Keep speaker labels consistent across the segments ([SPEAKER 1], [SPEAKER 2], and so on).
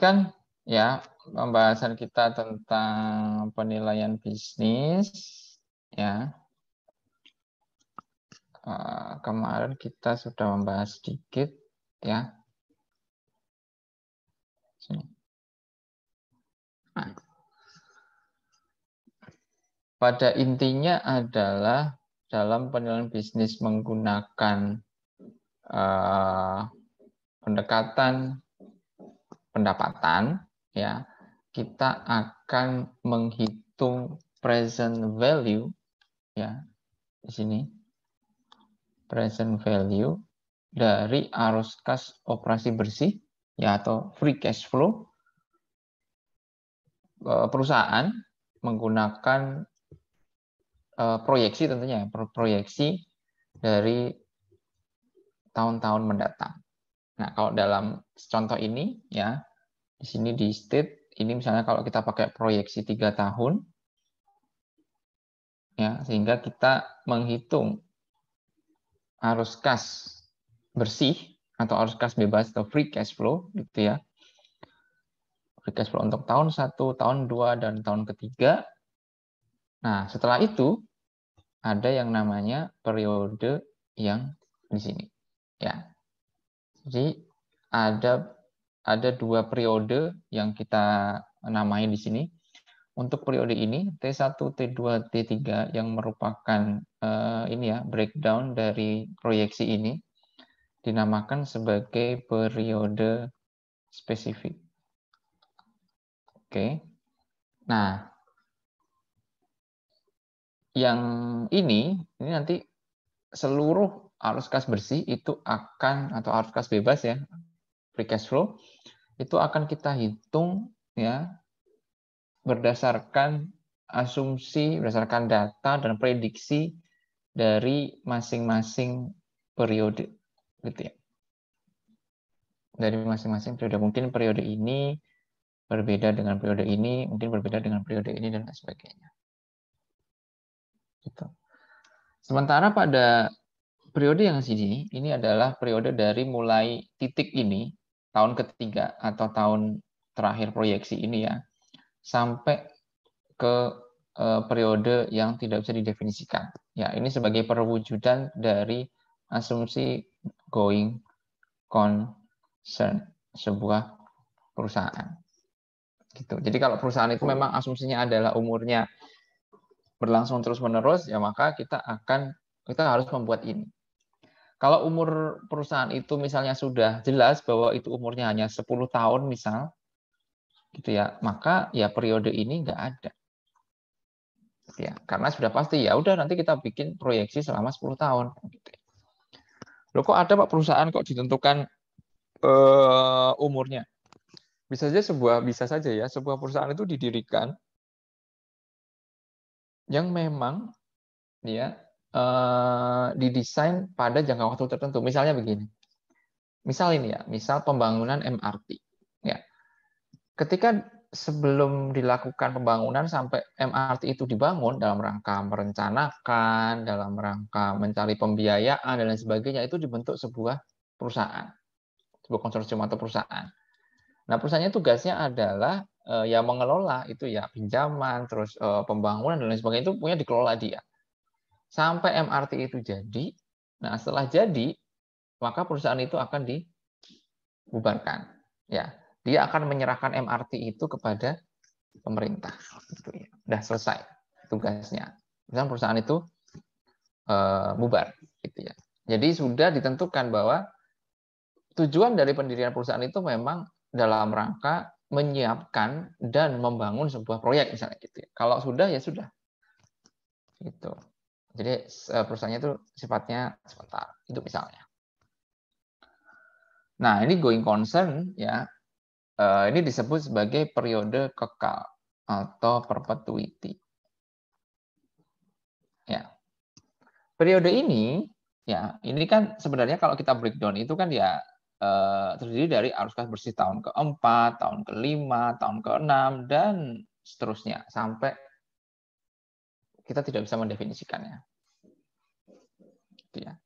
[SPEAKER 1] lanjutkan ya pembahasan kita tentang penilaian bisnis ya. Kemarin kita sudah membahas sedikit ya. Sini. Nah, pada intinya adalah dalam penilaian bisnis menggunakan pendekatan pendapatan ya, kita akan menghitung present value ya di sini, present value dari arus kas operasi bersih ya atau free cash flow perusahaan menggunakan proyeksi tentunya proyeksi dari tahun-tahun mendatang. Nah, kalau dalam contoh ini ya di sini di state ini misalnya kalau kita pakai proyeksi 3 tahun ya sehingga kita menghitung arus kas bersih atau arus kas bebas atau free cash flow gitu ya. Free cash flow untuk tahun 1, tahun 2 dan tahun ketiga. Nah, setelah itu ada yang namanya periode yang di sini ya. Jadi ada 2 periode yang kita namai di sini. Untuk periode ini T1, T2, T3 yang merupakan ini ya breakdown dari proyeksi ini dinamakan sebagai periode spesifik. Oke. Nah, yang ini nanti seluruh arus kas bersih itu akan atau arus kas bebas ya, free cash flow itu akan kita hitung ya berdasarkan asumsi, berdasarkan data dan prediksi dari masing-masing periode gitu ya. Dari masing-masing periode, mungkin periode ini berbeda dengan periode ini, mungkin berbeda dengan periode ini dan lain sebagainya. Gitu. Sementara pada periode yang sini ini adalah periode dari mulai titik ini tahun ketiga atau tahun terakhir proyeksi ini ya sampai ke periode yang tidak bisa didefinisikan. Ya, ini sebagai perwujudan dari asumsi going concern sebuah perusahaan. Gitu. Jadi kalau perusahaan itu memang asumsinya adalah umurnya berlangsung terus-menerus, ya maka kita harus membuat ini. Kalau umur perusahaan itu misalnya sudah jelas bahwa itu umurnya hanya 10 tahun misal, gitu ya, maka ya periode ini nggak ada. Ya, karena sudah pasti ya udah nanti kita bikin proyeksi selama 10 tahun. Gitu. Loh kok ada Pak perusahaan kok ditentukan umurnya? Bisa saja ya sebuah perusahaan itu didirikan yang memang ya didesain pada jangka waktu tertentu. Misalnya begini. Misal ini ya, misal pembangunan MRT. Ya. Ketika sebelum dilakukan pembangunan sampai MRT itu dibangun dalam rangka merencanakan, dalam rangka mencari pembiayaan dan lain sebagainya itu dibentuk sebuah perusahaan, sebuah konsorsium atau perusahaan. Nah, perusahaannya tugasnya adalah ya mengelola itu ya pinjaman, terus pembangunan dan lain sebagainya itu punya dikelola dia. Sampai MRT itu jadi, nah setelah jadi maka perusahaan itu akan dibubarkan. Ya, dia akan menyerahkan MRT itu kepada pemerintah. Gitu ya. Udah selesai tugasnya. Misalnya perusahaan itu bubar, gitu ya. Jadi sudah ditentukan bahwa tujuan dari pendirian perusahaan itu memang dalam rangka menyiapkan dan membangun sebuah proyek misalnya gitu ya. Kalau sudah ya sudah. Gitu. Jadi perusahaannya itu sifatnya sebentar. Itu misalnya. Nah, ini going concern ya. Ini disebut sebagai periode kekal atau perpetuity. Ya. Periode ini ya, ini kan sebenarnya kalau kita breakdown itu kan ya terdiri dari arus kas bersih tahun ke-4, tahun ke-5, tahun ke-6 dan seterusnya sampai kita tidak bisa mendefinisikannya. Gitu ya.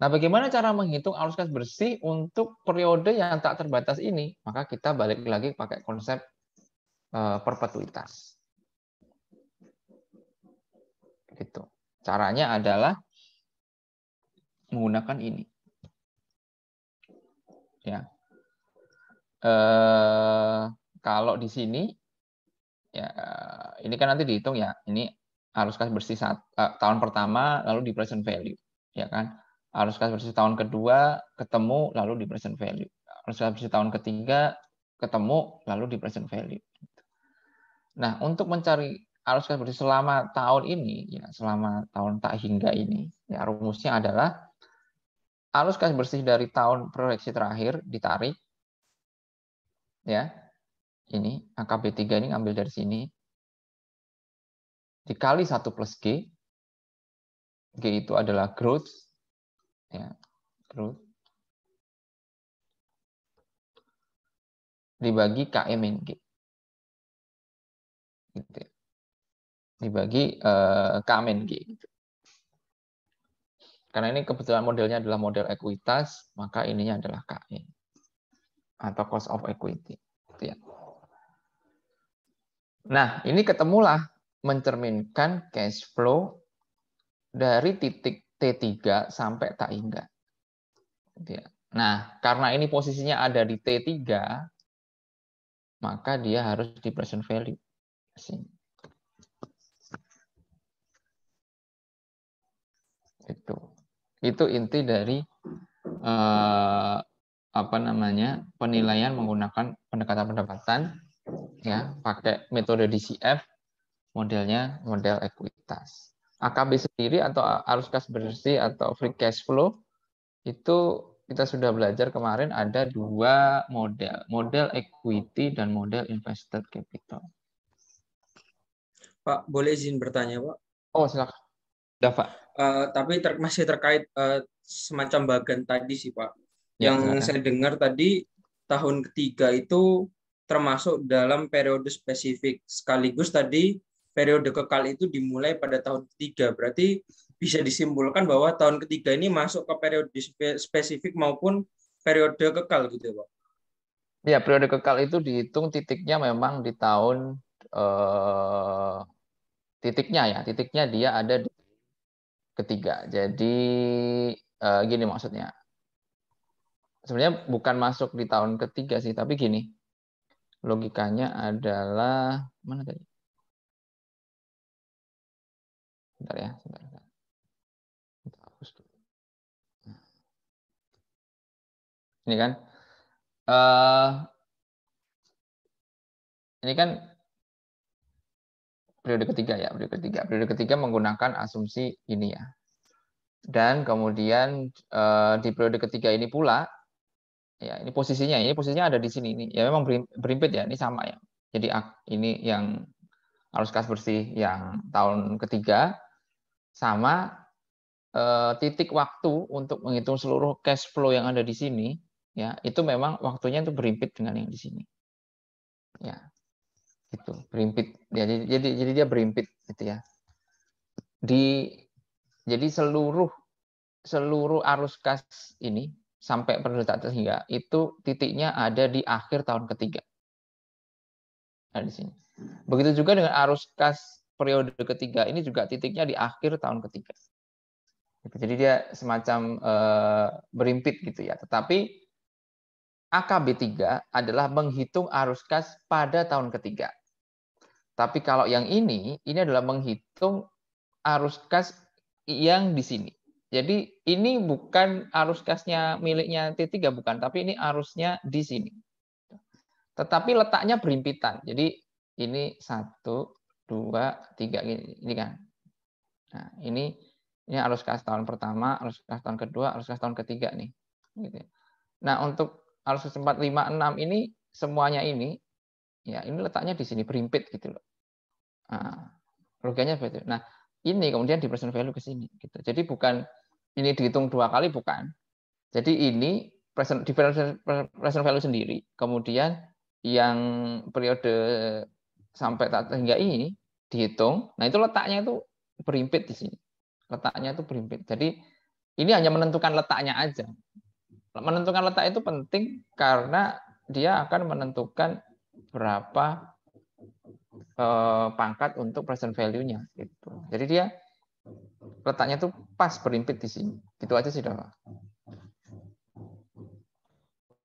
[SPEAKER 1] Nah, bagaimana cara menghitung arus kas bersih untuk periode yang tak terbatas ini? Maka kita balik lagi pakai konsep perpetuitas. Gitu. Caranya adalah menggunakan ini. Ya. Kalau di sini, ya ini kan nanti dihitung ya. Ini arus kas bersih tahun pertama, lalu di present value, ya kan? Arus kas bersih tahun kedua ketemu, lalu di present value. Arus kas bersih tahun ketiga ketemu, lalu di present value. Nah, untuk mencari arus kas bersih selama tahun ini, ya selama tahun tak hingga ini, ya rumusnya adalah arus kas bersih dari tahun proyeksi terakhir ditarik, ya ini AKB 3 ini ngambil dari sini, dikali 1 plus G, G itu adalah growth, ya growth, dibagi KM min G, gitu ya. Dibagi K min G, gitu. Karena ini kebetulan modelnya adalah model ekuitas, maka ininya adalah KE atau cost of equity, gitu ya. Nah, ini ketemulah mencerminkan cash flow dari titik T3 sampai tak hingga. Nah, karena ini posisinya ada di T3, maka dia harus di present value. Itu inti dari penilaian menggunakan pendekatan pendapatan, ya pakai metode DCF, modelnya model ekuitas. AKB sendiri atau arus kas bersih atau free cash flow itu kita sudah belajar kemarin ada 2 model equity dan model invested capital.
[SPEAKER 2] Pak, boleh izin bertanya, Pak?
[SPEAKER 1] Oh, silakan. Ya, Pak.
[SPEAKER 2] Tapi masih terkait semacam bagian tadi sih, Pak.
[SPEAKER 1] Ya,
[SPEAKER 2] Yang
[SPEAKER 1] silakan.
[SPEAKER 2] saya dengar tadi tahun ketiga itu termasuk dalam periode spesifik. Sekaligus tadi periode kekal itu dimulai pada tahun ketiga. Berarti bisa disimpulkan bahwa tahun ketiga ini masuk ke periode spesifik maupun periode kekal gitu ya, Pak?
[SPEAKER 1] Ya, periode kekal itu dihitung titiknya memang di tahun titiknya dia ada di ketiga. Jadi gini maksudnya. Sebenarnya bukan masuk di tahun ketiga sih, tapi gini. Logikanya adalah mana tadi? Bentar ya, sebentar. Ini kan ini kan periode ketiga ya, periode ketiga menggunakan asumsi ini ya. Dan kemudian di periode ketiga ini pula, ya ini posisinya ada di sini ini. Ya memang berimpit ya, ini sama ya. Jadi ini yang arus kas bersih yang tahun ketiga sama titik waktu untuk menghitung seluruh cash flow yang ada di sini, ya itu memang waktunya itu berimpit dengan yang di sini. Ya, gitu berimpit. Ya, jadi dia berimpit gitu ya. Jadi seluruh arus kas ini sampai periode tak terhingga itu titiknya ada di akhir tahun ketiga. Nah, di sini. Begitu juga dengan arus kas periode ketiga ini juga titiknya di akhir tahun ketiga. Jadi dia semacam berimpit gitu ya. Tetapi AKB 3 adalah menghitung arus kas pada tahun ketiga. Tapi kalau yang ini adalah menghitung arus kas yang di sini. Jadi ini bukan arus kasnya miliknya T3 bukan, tapi ini arusnya di sini. Tetapi letaknya berimpitan. Jadi ini 1, 2, 3 ini kan. Nah, ini arus kas tahun pertama, arus kas tahun kedua, arus kas tahun ketiga nih. Gitu. Nah, untuk arus kas 4, 5, 6 ini semuanya ini ya ini letaknya di sini berimpit gitu loh. Nah, logikanya seperti itu. Nah, ini kemudian di present value ke sini gitu. Jadi bukan ini dihitung 2 kali bukan. Jadi ini di present value sendiri, kemudian yang periode sampai tak hingga ini dihitung. Nah, itu letaknya itu berimpit di sini. Letaknya itu berimpit. Jadi Ini hanya menentukan letaknya aja. Menentukan letak itu penting karena dia akan menentukan berapa pangkat untuk present value-nya. Gitu. Jadi dia letaknya itu pas berimpit di sini. Gitu aja sih, Pak.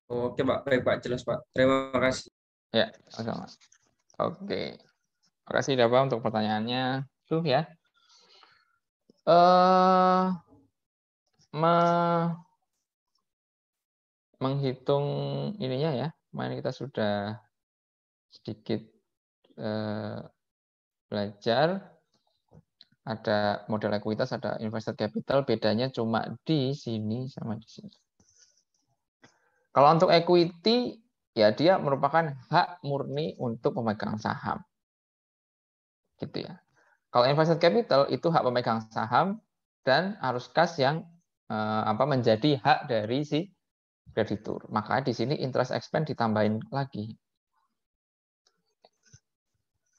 [SPEAKER 2] Oke, Pak. Baik, Pak. Jelas, Pak. Terima kasih.
[SPEAKER 1] Ya, sama. Oke. Terima kasih, Pak, untuk pertanyaannya. Tuh ya. Menghitung ininya ya. Kemarin kita sudah sedikit belajar. Ada model ekuitas, ada invested capital. Bedanya cuma di sini sama di sini. Kalau untuk equity, ya dia merupakan hak murni untuk pemegang saham. Gitu ya. Kalau invested capital itu hak pemegang saham dan arus kas yang menjadi hak dari si kreditur. Maka di sini interest expense ditambahin lagi.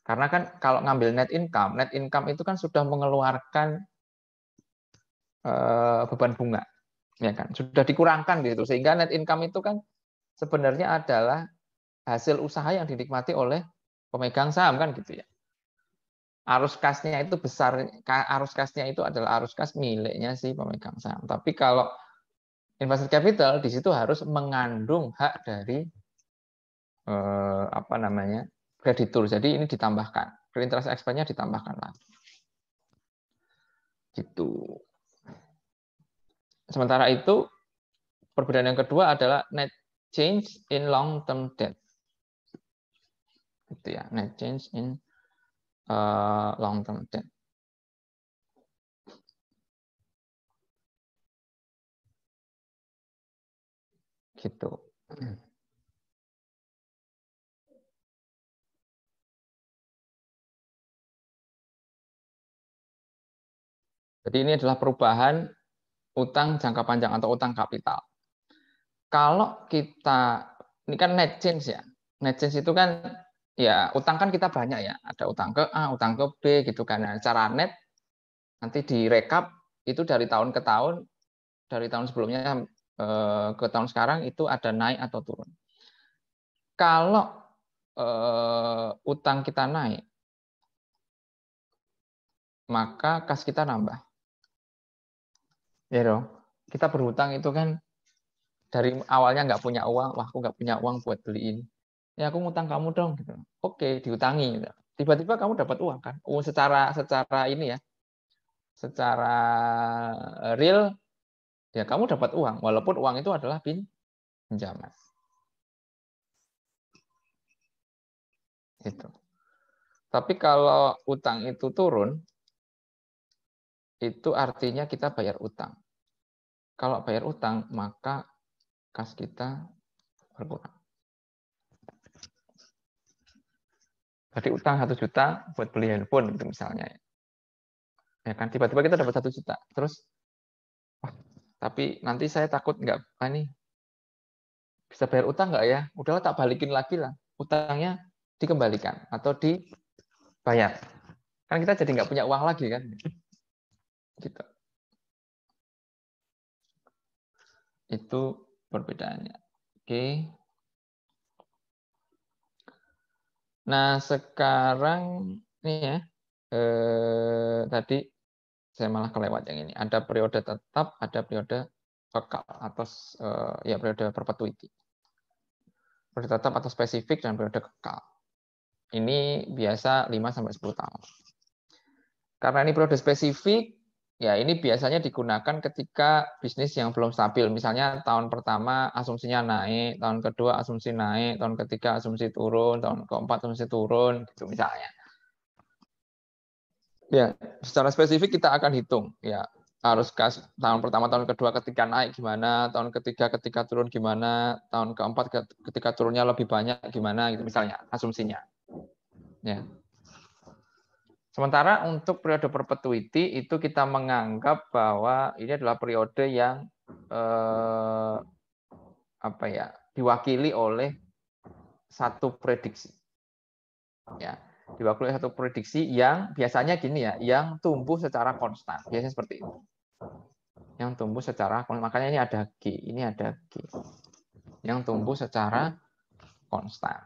[SPEAKER 1] Karena kan kalau ngambil net income itu kan sudah mengeluarkan beban bunga, ya kan? Sudah dikurangkan gitu. Sehingga net income itu kan sebenarnya adalah hasil usaha yang dinikmati oleh pemegang saham kan gitu ya. Arus kasnya itu besar, arus kasnya itu adalah arus kas miliknya si pemegang saham. Tapi kalau invested capital di situ harus mengandung hak dari kreditur. Jadi ini ditambahkan, interest expense-nya ditambahkan lagi. Gitu. Sementara itu perbedaan yang kedua adalah net change in long term debt. Gitu ya, net change in long term debt. Gitu. Jadi ini adalah perubahan utang jangka panjang atau utang kapital. Kalau kita, ini kan net change ya. Net change itu kan, ya utang kan kita banyak ya. Ada utang ke A, utang ke B gitu kan. Nah, secara net, nanti direkap itu dari tahun ke tahun, dari tahun sebelumnya ke tahun sekarang itu ada naik atau turun. Kalau utang kita naik, maka kas kita nambah. Ya dong. Kita berhutang itu kan dari awalnya nggak punya uang, wah aku nggak punya uang buat beli ini. Ya aku ngutang kamu dong. Gitu. Oke, diutangi. Gitu. Tiba-tiba kamu dapat uang kan? Secara ini ya, secara real, ya kamu dapat uang. Walaupun uang itu adalah pinjaman. Gitu. Tapi kalau utang itu turun, itu artinya kita bayar utang. Kalau bayar utang, maka kas kita berkurang. Jadi utang 1 juta buat beli handphone gitu misalnya. Ya kan tiba-tiba kita dapat 1 juta. Terus tapi nanti saya takut nggak nih bisa bayar utang nggak ya? Udahlah tak balikin lagi lah. Utangnya dikembalikan atau dibayar. Kan kita jadi nggak punya uang lagi kan? Gitu. Itu perbedaannya. Oke. Nah sekarang nih ya tadi saya malah kelewat yang ini. Ada periode tetap, ada periode kekal atau ya periode perpetuity. Periode tetap atau spesifik dan periode kekal. Ini biasa 5-10 tahun. Karena ini periode spesifik, ya ini biasanya digunakan ketika bisnis yang belum stabil. Misalnya tahun pertama asumsinya naik, tahun kedua asumsi naik, tahun ketiga asumsi turun, tahun keempat asumsi turun, gitu misalnya. Ya, secara spesifik kita akan hitung ya arus kas tahun pertama, tahun kedua ketika naik gimana, tahun ketiga ketika turun gimana, tahun keempat ketika turunnya lebih banyak gimana gitu misalnya asumsinya. Ya. Sementara untuk periode perpetuity itu kita menganggap bahwa ini adalah periode yang diwakili oleh satu prediksi. Ya. Diwakili satu prediksi yang biasanya gini ya, yang tumbuh secara konstan. Biasanya seperti itu. yang tumbuh secara, makanya ini ada G, ini ada G, yang tumbuh secara konstan.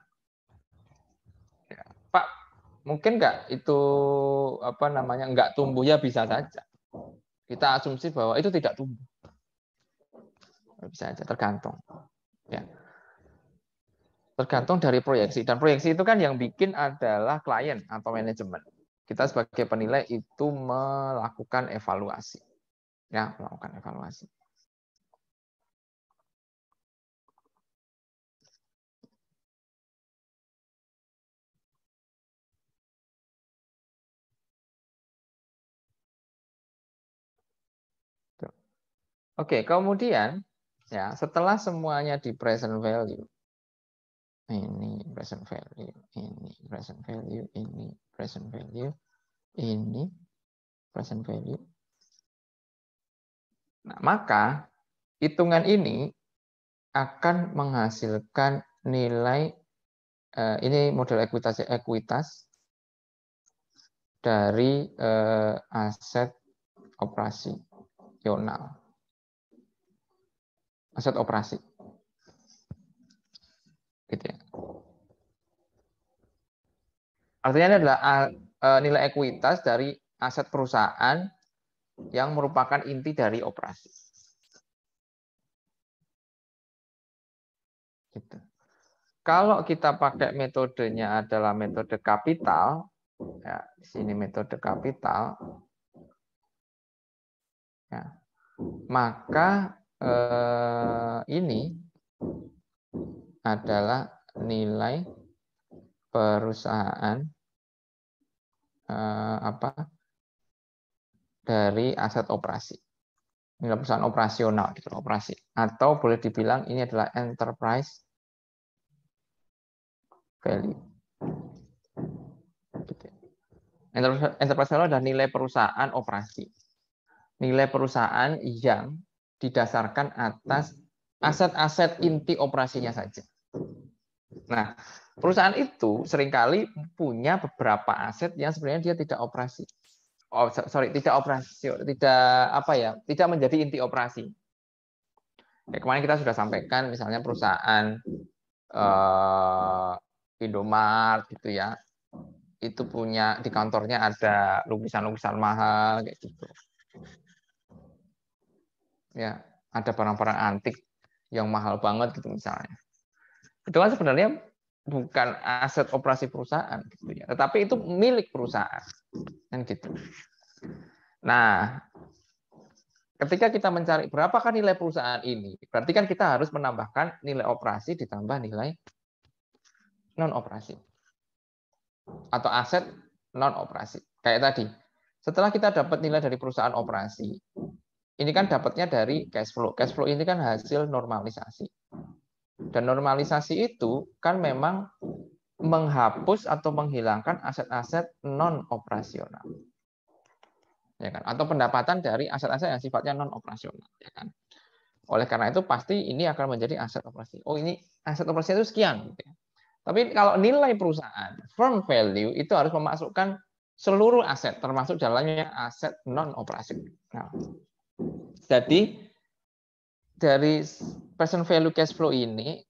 [SPEAKER 1] Ya. Pak, mungkin nggak itu apa namanya nggak tumbuh? Ya bisa saja. Kita asumsi bahwa itu tidak tumbuh. Bisa saja, tergantung. Ya. Tergantung dari proyeksi. Dan proyeksi itu kan yang bikin adalah klien atau manajemen. Kita sebagai penilai itu melakukan evaluasi. Ya, melakukan evaluasi. Oke, kemudian ya setelah semuanya di present value, ini present value, ini present value, ini present value, ini present value. Nah, maka hitungan ini akan menghasilkan nilai ini model ekuitas dari aset operasional. Aset operasi. Gitu ya. Artinya ini adalah nilai ekuitas dari aset perusahaan yang merupakan inti dari operasi. Gitu. Kalau kita pakai metodenya adalah metode kapital, ya, di sini metode kapital, ya, maka ini adalah nilai perusahaan dari aset operasi. Nilai perusahaan operasional, gitu, operasi. Atau boleh dibilang ini adalah enterprise value. Gitu. Enterprise value adalah nilai perusahaan operasi. Nilai perusahaan yang didasarkan atas aset-aset inti operasinya saja. Nah, perusahaan itu seringkali punya beberapa aset yang sebenarnya dia tidak operasi. Oh, sorry, tidak operasi, tidak menjadi inti operasi. Ya, kemarin kita sudah sampaikan, misalnya perusahaan Indomart gitu ya, itu punya di kantornya ada lukisan-lukisan mahal kayak gitu. Ya, ada barang-barang antik yang mahal banget gitu misalnya. Itu kan sebenarnya bukan aset operasi perusahaan gitu ya, tetapi itu milik perusahaan. Kan gitu. Nah, ketika kita mencari berapakah nilai perusahaan ini, berarti kan kita harus menambahkan nilai operasi ditambah nilai non operasi atau aset non operasi. Kayak tadi, setelah kita dapat nilai dari perusahaan operasi, ini kan dapatnya dari cash flow. Cash flow ini kan hasil normalisasi. Dan normalisasi itu kan memang menghapus atau menghilangkan aset-aset non operasional. Ya kan? Atau pendapatan dari aset-aset yang sifatnya non operasional, ya kan? Oleh karena itu pasti ini akan menjadi aset operasi. Oh, ini aset operasi itu sekian gitu ya. Tapi kalau nilai perusahaan, firm value itu harus memasukkan seluruh aset termasuk dalamnya aset non operasional. Nah, jadi dari present value cash flow ini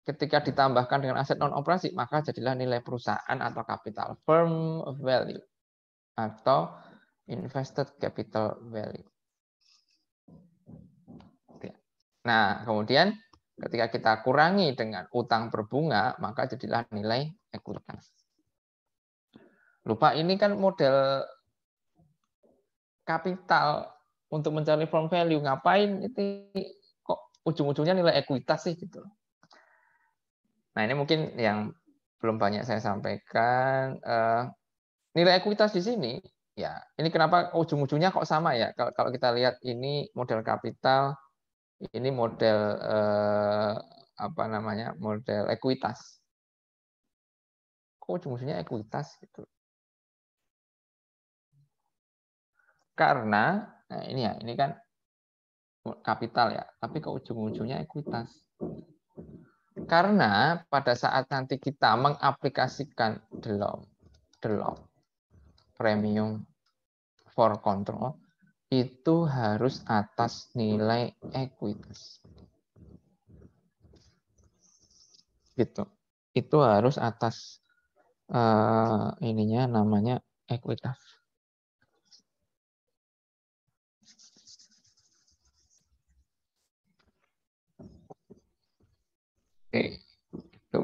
[SPEAKER 1] ketika ditambahkan dengan aset non operasi maka jadilah nilai perusahaan atau capital firm value atau invested capital value. Nah, kemudian ketika kita kurangi dengan utang berbunga, maka jadilah nilai ekuitas. Lupa ini kan model kapital untuk mencari firm value. Ngapain itu kok ujung-ujungnya nilai ekuitas sih gitu. Nah, ini mungkin yang belum banyak saya sampaikan. Nilai ekuitas di sini, ya ini kenapa ujung-ujungnya kok sama ya? Kalau kita lihat ini model kapital, ini model model ekuitas. Kok ujung-ujungnya ekuitas gitu? Karena nah ini kan kapital ya, tapi kok ujung-ujungnya ekuitas? Karena pada saat nanti kita mengaplikasikan DELOM premium for control, itu harus atas nilai ekuitas. Gitu. Itu harus atas ininya namanya ekuitas. Oke, itu.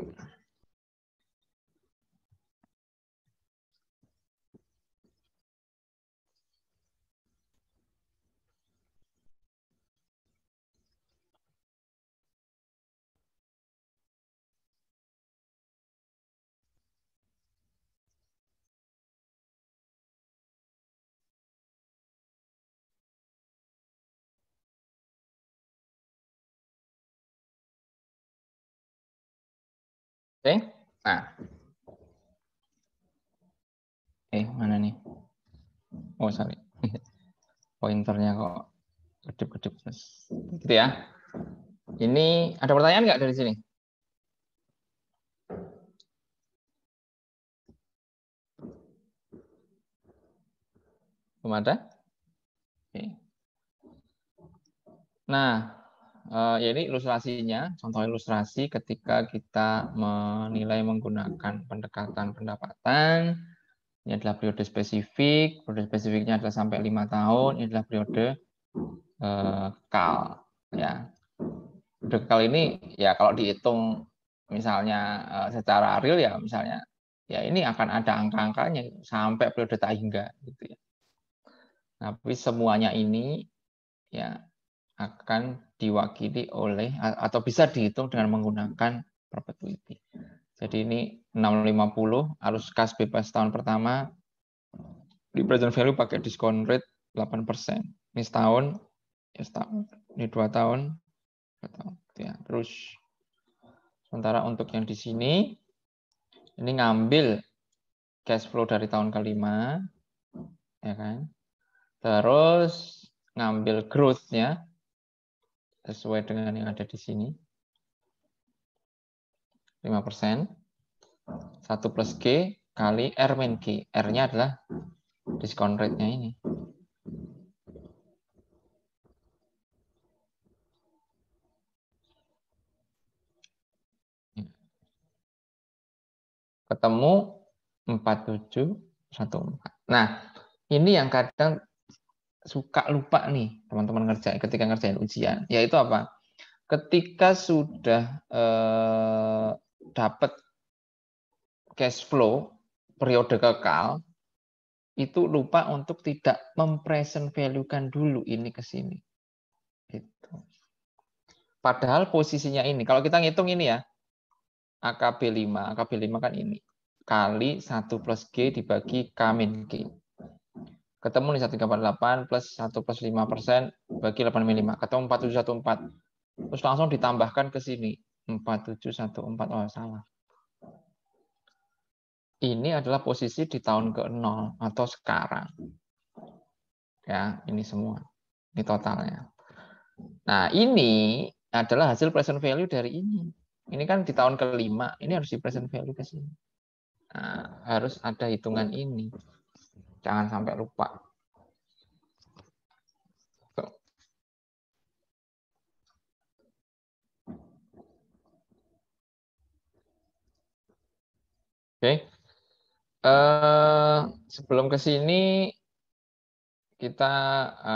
[SPEAKER 1] Oke. Nah, mana nih? Oh, sorry. Pointernya kok kedip-kedip. Gitu ya. Ini ada pertanyaan nggak dari sini? Belum ada? Oke. Nah, ya ini ilustrasinya, contoh ilustrasi ketika kita menilai menggunakan pendekatan pendapatan. Ini adalah periode spesifiknya adalah sampai 5 tahun, ini adalah periode KAL. Ya. Periode KAL ini ya kalau dihitung misalnya secara real ya misalnya, ya ini akan ada angka-angkanya sampai periode tak hingga. Gitu ya. Tapi semuanya ini ya akan diwakili oleh atau bisa dihitung dengan menggunakan perpetuity. Jadi ini 650 arus kas bebas tahun pertama di present value pakai discount rate 8%. Ini setahun, ya setahun. Ini 2 tahun, 2 tahun. Ya, terus sementara untuk yang di sini ini ngambil cash flow dari tahun kelima, ya kan? Terus ngambil growth-nya sesuai dengan yang ada di sini. 5%. 1 plus G kali R min G. R-nya adalah discount rate-nya ini. Ketemu 4714. Nah, ini yang kadang suka lupa nih teman-teman ketika ngerjain ujian. Yaitu apa? Ketika sudah dapat cash flow periode kekal, itu lupa untuk tidak mempresent value-kan dulu ini ke sini. Gitu. Padahal posisinya ini, kalau kita ngitung ini ya, AKB 5 kan ini. Kali 1 plus G dibagi K min G. Ketemu nih 138 plus 1 plus 5% bagi 8 min 5. Ketemu 4714. Terus langsung ditambahkan ke sini. 4714. Oh, salah. Ini adalah posisi di tahun ke-0 atau sekarang. Ya, ini semua. Ini totalnya. Nah, ini adalah hasil present value dari ini. Ini kan di tahun kelima, ini harus di present value ke sini. Nah, harus ada hitungan ini. Jangan sampai lupa. Tuh. Oke. Sebelum ke sini, kita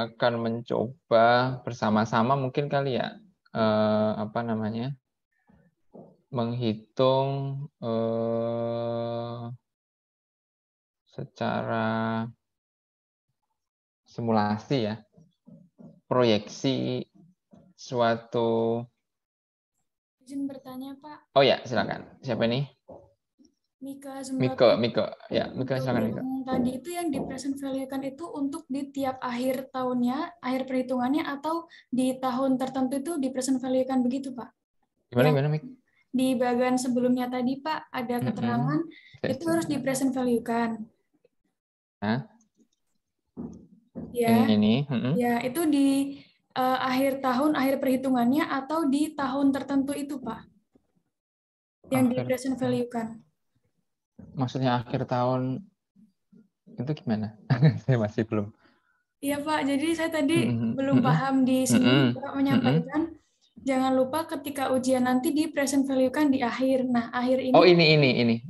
[SPEAKER 1] akan mencoba bersama-sama mungkin kali ya, apa namanya, menghitung secara simulasi ya, proyeksi suatu.
[SPEAKER 3] Izin bertanya, Pak.
[SPEAKER 1] Oh ya, silakan. Siapa ini?
[SPEAKER 3] Mika
[SPEAKER 1] Miko. Ya, Miko silakan Miko.
[SPEAKER 3] Tadi itu yang di present value-kan itu untuk di tiap akhir tahunnya, akhir perhitungannya, atau di tahun tertentu itu di present value-kan begitu, Pak?
[SPEAKER 1] Gimana Mik?
[SPEAKER 3] Di bagian sebelumnya tadi, Pak, ada keterangan itu harus di present value-kan. Ya.
[SPEAKER 1] Ini.
[SPEAKER 3] Ya, itu di akhir tahun, akhir perhitungannya, atau di tahun tertentu itu, Pak? Yang di present value-kan.
[SPEAKER 1] Maksudnya akhir tahun itu gimana? Saya masih belum.
[SPEAKER 3] Iya Pak, jadi saya tadi belum paham di sini, Bapak menyampaikan jangan lupa ketika ujian nanti di present value kan di akhir. Nah, akhir ini.
[SPEAKER 1] Oh, yang ini.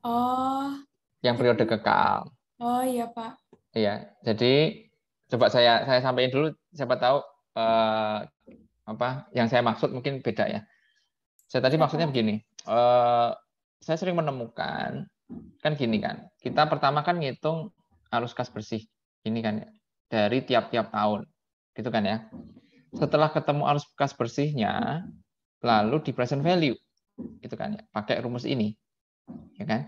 [SPEAKER 3] Oh.
[SPEAKER 1] Yang periode kekal.
[SPEAKER 3] Oh iya Pak.
[SPEAKER 1] Iya, jadi coba saya sampaikan dulu, siapa tahu yang saya maksud mungkin beda ya. Saya tadi maksudnya begini, saya sering menemukan kan gini kan, kita pertama kan ngitung arus kas bersih ini kan ya, dari tiap-tiap tahun, gitu kan ya. Setelah ketemu arus kas bersihnya, lalu di present value, gitu kan ya, pakai rumus ini, ya kan.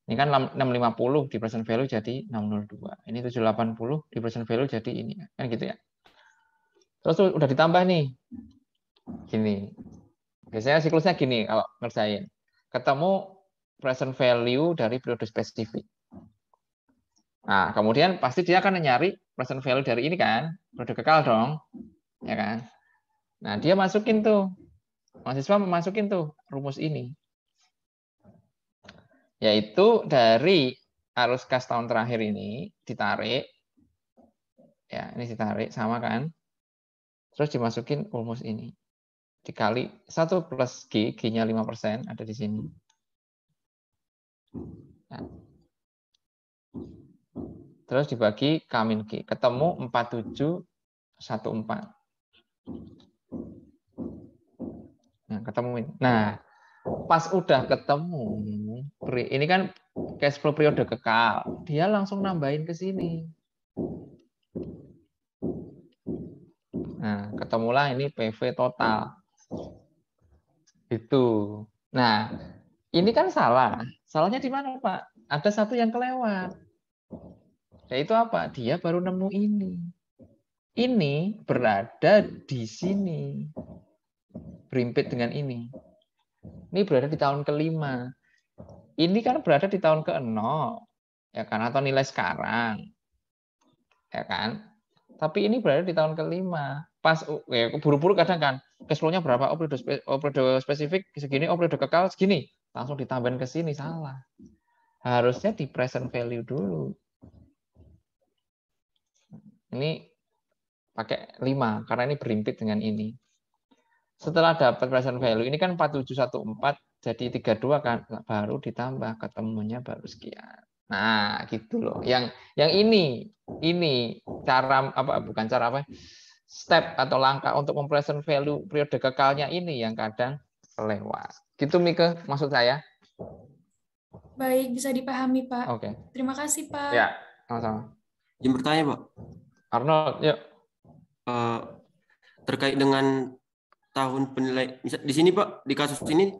[SPEAKER 1] Ini kan 650 di present value jadi 602. Ini 780 di present value jadi ini, kan gitu ya. Terus udah ditambah nih, gini. Biasanya siklusnya gini kalau ngerjain. Ketemu present value dari periode spesifik. Nah, kemudian pasti dia akan nyari present value dari ini kan, periode kekal dong, ya kan. Nah, dia masukin tuh, mahasiswa memasukin tuh rumus ini, yaitu dari arus kas tahun terakhir ini ditarik, ya ini ditarik sama kan, terus dimasukin rumus ini, dikali 1 plus G, G-nya 5% ada di sini. Nah, terus dibagi K-G, ketemu 4714. Nah, ketemu ini. Nah, pas udah ketemu, ini kan cash flow periode kekal, dia langsung nambahin ke sini. Nah, ketemulah ini PV total. Itu. Nah, ini kan salah. Salahnya di mana, Pak? Ada satu yang kelewat. Yaitu apa? Dia baru nemu ini. Ini berada di sini. Berimpit dengan ini. Ini berada di tahun kelima. Ini kan berada di tahun ke-0. Ya kan? Atau nilai sekarang. Ya kan? Tapi ini berada di tahun kelima. Pas ya, buru-buru kadang kan cash flow-nya berapa? Oh, periode spesifik segini, oh periode kekal segini. Langsung ditambahin ke sini, salah. Harusnya di present value dulu. Ini pakai 5 karena ini berimpit dengan ini. Setelah dapat present value, ini kan 4714 jadi 32 kan, baru ditambah ketemunya baru sekian. Nah, gitu loh. Yang ini cara apa, bukan cara apa, step atau langkah untuk mempresent value periode kekalnya ini yang kadang kelewat. Gitu Mike, maksud saya.
[SPEAKER 3] Baik, bisa dipahami Pak.
[SPEAKER 1] Oke.
[SPEAKER 3] Terima kasih Pak.
[SPEAKER 1] Ya, sama-sama.
[SPEAKER 2] Izin bertanya Pak.
[SPEAKER 1] Arnold, yuk.
[SPEAKER 2] Terkait dengan tahun penilaian, di sini Pak, di kasus ini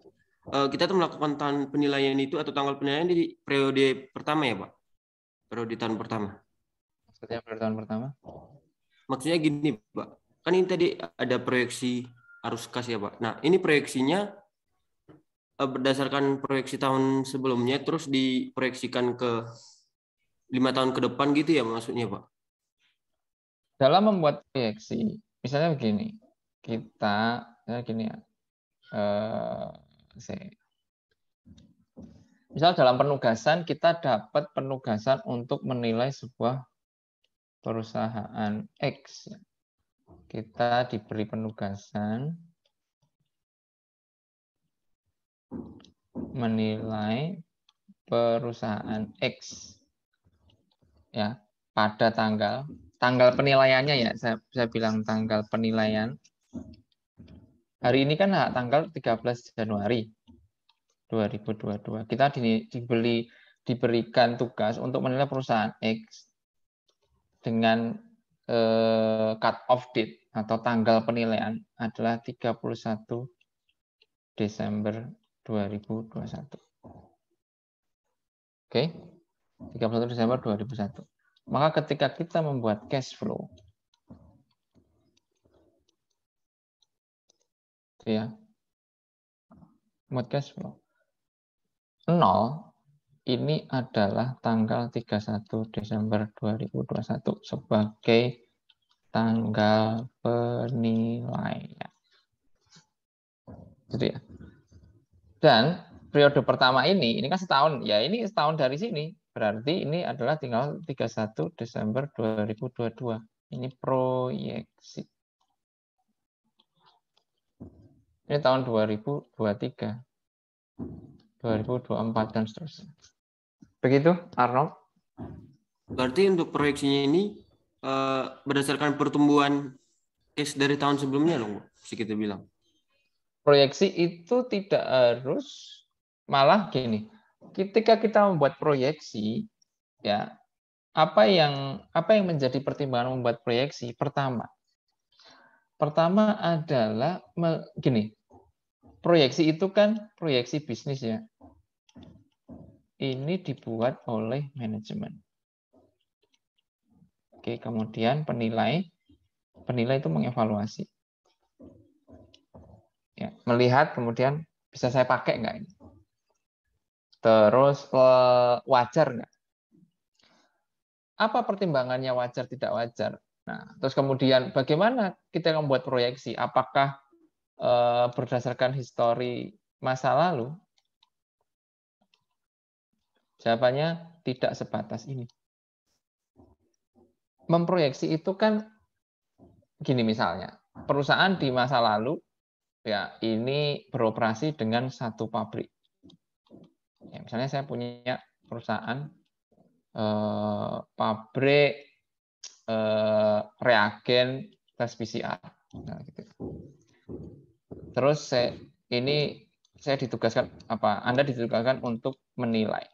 [SPEAKER 2] kita tuh melakukan tahun penilaian itu atau tanggal penilaian di periode pertama ya Pak? Periode tahun pertama.
[SPEAKER 1] Maksudnya periode tahun pertama?
[SPEAKER 2] Maksudnya gini Pak, kan ini tadi ada proyeksi arus kas ya Pak. Nah ini proyeksinya berdasarkan proyeksi tahun sebelumnya terus diproyeksikan ke 5 tahun ke depan gitu ya maksudnya Pak?
[SPEAKER 1] Dalam membuat proyeksi, misalnya begini, kita gini ya, misal dalam penugasan kita dapat penugasan untuk menilai sebuah perusahaan X. Kita diberi penugasan menilai perusahaan X ya pada tanggal penilaiannya ya, saya bilang tanggal penilaian. Hari ini kan tanggal 13 Januari 2022. Kita diberikan tugas untuk menilai perusahaan X dengan cut off date atau tanggal penilaian adalah 31 Desember 2021. Oke. 31 Desember 2021. Maka ketika kita membuat cash flow, ya, membuat cash flow, 0 ini adalah tanggal 31 Desember 2021 sebagai tanggal penilaian. Gitu ya. Dan periode pertama ini kan setahun, ya ini setahun dari sini, Berarti ini adalah tinggal 31 Desember 2022. Ini proyeksi. Ini tahun 2023, 2024, dan seterusnya. Begitu, Arnold?
[SPEAKER 4] Berarti untuk proyeksinya ini berdasarkan pertumbuhan case dari tahun sebelumnya dong, bisa kita bilang.
[SPEAKER 1] Proyeksi itu tidak harus, malah gini. Ketika kita membuat proyeksi, ya, apa yang menjadi pertimbangan membuat proyeksi? Pertama adalah gini. Proyeksi itu kan proyeksi bisnis ya. Ini dibuat oleh manajemen. Oke, kemudian penilai itu mengevaluasi. Ya, melihat kemudian bisa saya pakai nggak ini? Terus wajar nggak? Apa pertimbangannya wajar tidak wajar? Nah, terus kemudian bagaimana kita membuat proyeksi? Apakah berdasarkan histori masa lalu? Jawabannya tidak sebatas ini. Memproyeksi itu kan gini, misalnya perusahaan di masa lalu ya ini beroperasi dengan satu pabrik. Ya, misalnya saya punya perusahaan pabrik reagen tes PCR. Nah, gitu. Terus saya ditugaskan Anda ditugaskan untuk menilai.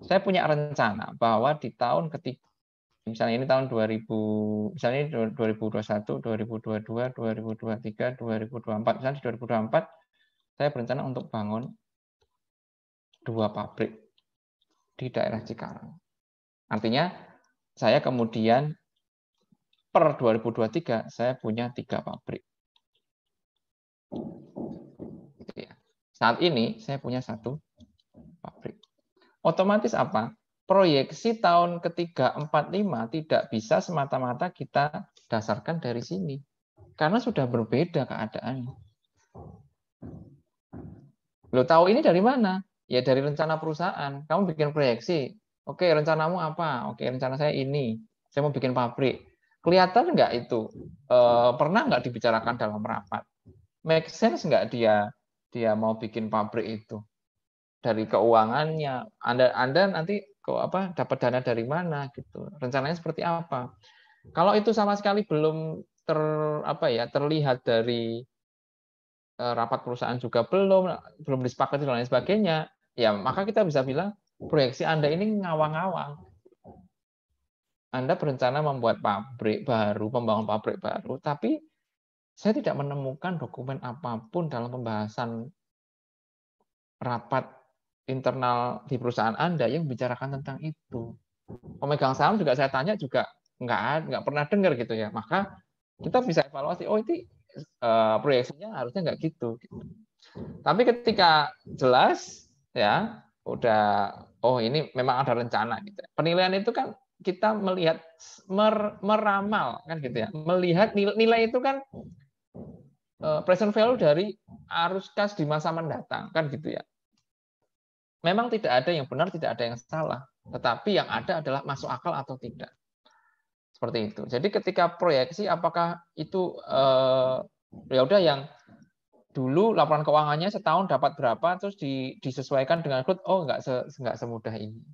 [SPEAKER 1] Saya punya rencana bahwa di tahun ketiga, misalnya ini tahun 2000, misalnya ini 2021, 2022, 2023, 2024. Misalnya di 2024 saya berencana untuk bangun 2 pabrik di daerah Cikarang. Artinya saya kemudian per 2023 saya punya 3 pabrik. Gitu ya. Saat ini saya punya 1 pabrik. Otomatis apa? Proyeksi tahun ketiga, 4, 5 tidak bisa semata-mata kita dasarkan dari sini. Karena sudah berbeda keadaannya. Lo tahu ini dari mana? Ya dari rencana perusahaan. Kamu bikin proyeksi. Oke, rencanamu apa? Oke, rencana saya ini. Saya mau bikin pabrik. Kelihatan nggak itu? Pernah nggak dibicarakan dalam rapat? Make sense nggak dia mau bikin pabrik itu? Dari keuangannya, Anda nanti dapat dana dari mana gitu, rencananya seperti apa. Kalau itu sama sekali belum terlihat dari rapat perusahaan juga belum disepakati dan lain sebagainya, ya maka kita bisa bilang proyeksi Anda ini ngawang-ngawang. Anda berencana membuat pabrik baru, membangun pabrik baru, tapi saya tidak menemukan dokumen apapun dalam pembahasan rapat internal di perusahaan Anda yang bicarakan tentang itu. Pemegang saham juga saya tanya juga nggak pernah dengar gitu ya. Maka kita bisa evaluasi, oh itu proyeksinya harusnya nggak gitu. Tapi ketika jelas ya udah, oh ini memang ada rencana gitu. Penilaian itu kan kita melihat meramal kan gitu ya. Melihat nilai itu kan present value dari arus kas di masa mendatang kan gitu ya. Memang tidak ada yang benar, tidak ada yang salah. Tetapi yang ada adalah masuk akal atau tidak. Seperti itu. Jadi ketika proyeksi, apakah itu ya udah yang dulu laporan keuangannya setahun dapat berapa, terus disesuaikan dengan growth, oh nggak semudah ini.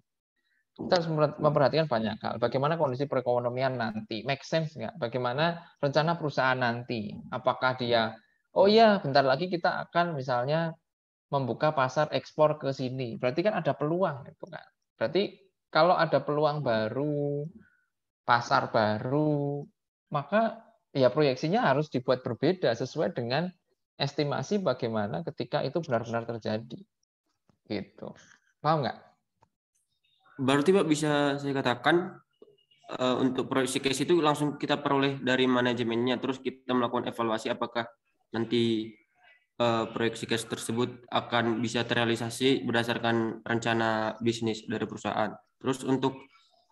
[SPEAKER 1] Kita harus memperhatikan banyak hal. Bagaimana kondisi perekonomian nanti, make sense nggak? Bagaimana rencana perusahaan nanti? Apakah dia, oh iya, bentar lagi kita akan misalnya membuka pasar ekspor ke sini, berarti kan ada peluang gitu kan. Berarti kalau ada peluang baru, pasar baru, maka ya proyeksinya harus dibuat berbeda sesuai dengan estimasi bagaimana ketika itu benar-benar terjadi. Gitu. Paham nggak?
[SPEAKER 4] Berarti Pak bisa saya katakan untuk proyeksi case itu langsung kita peroleh dari manajemennya, terus kita melakukan evaluasi apakah nanti proyeksi case tersebut akan bisa terrealisasi berdasarkan rencana bisnis dari perusahaan. Terus untuk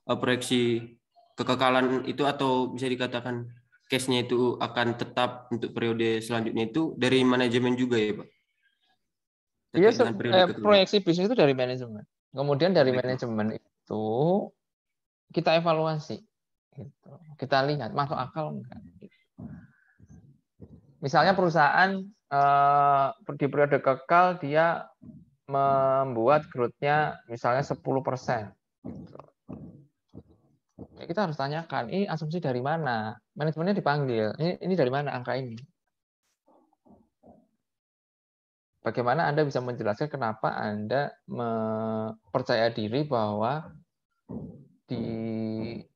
[SPEAKER 4] proyeksi kekekalan itu atau bisa dikatakan case-nya itu akan tetap untuk periode selanjutnya itu dari manajemen juga ya Pak?
[SPEAKER 1] Iya, proyeksi bisnis itu dari manajemen. Kemudian dari manajemen itu kita evaluasi, gitu. Kita lihat masuk akal enggak. Gitu. Misalnya perusahaan di periode kekal dia membuat growth-nya misalnya 10%. Gitu. Ya, kita harus tanyakan, ini asumsi dari mana? Manajemennya dipanggil, ini dari mana angka ini? Bagaimana Anda bisa menjelaskan kenapa Anda percaya diri bahwa di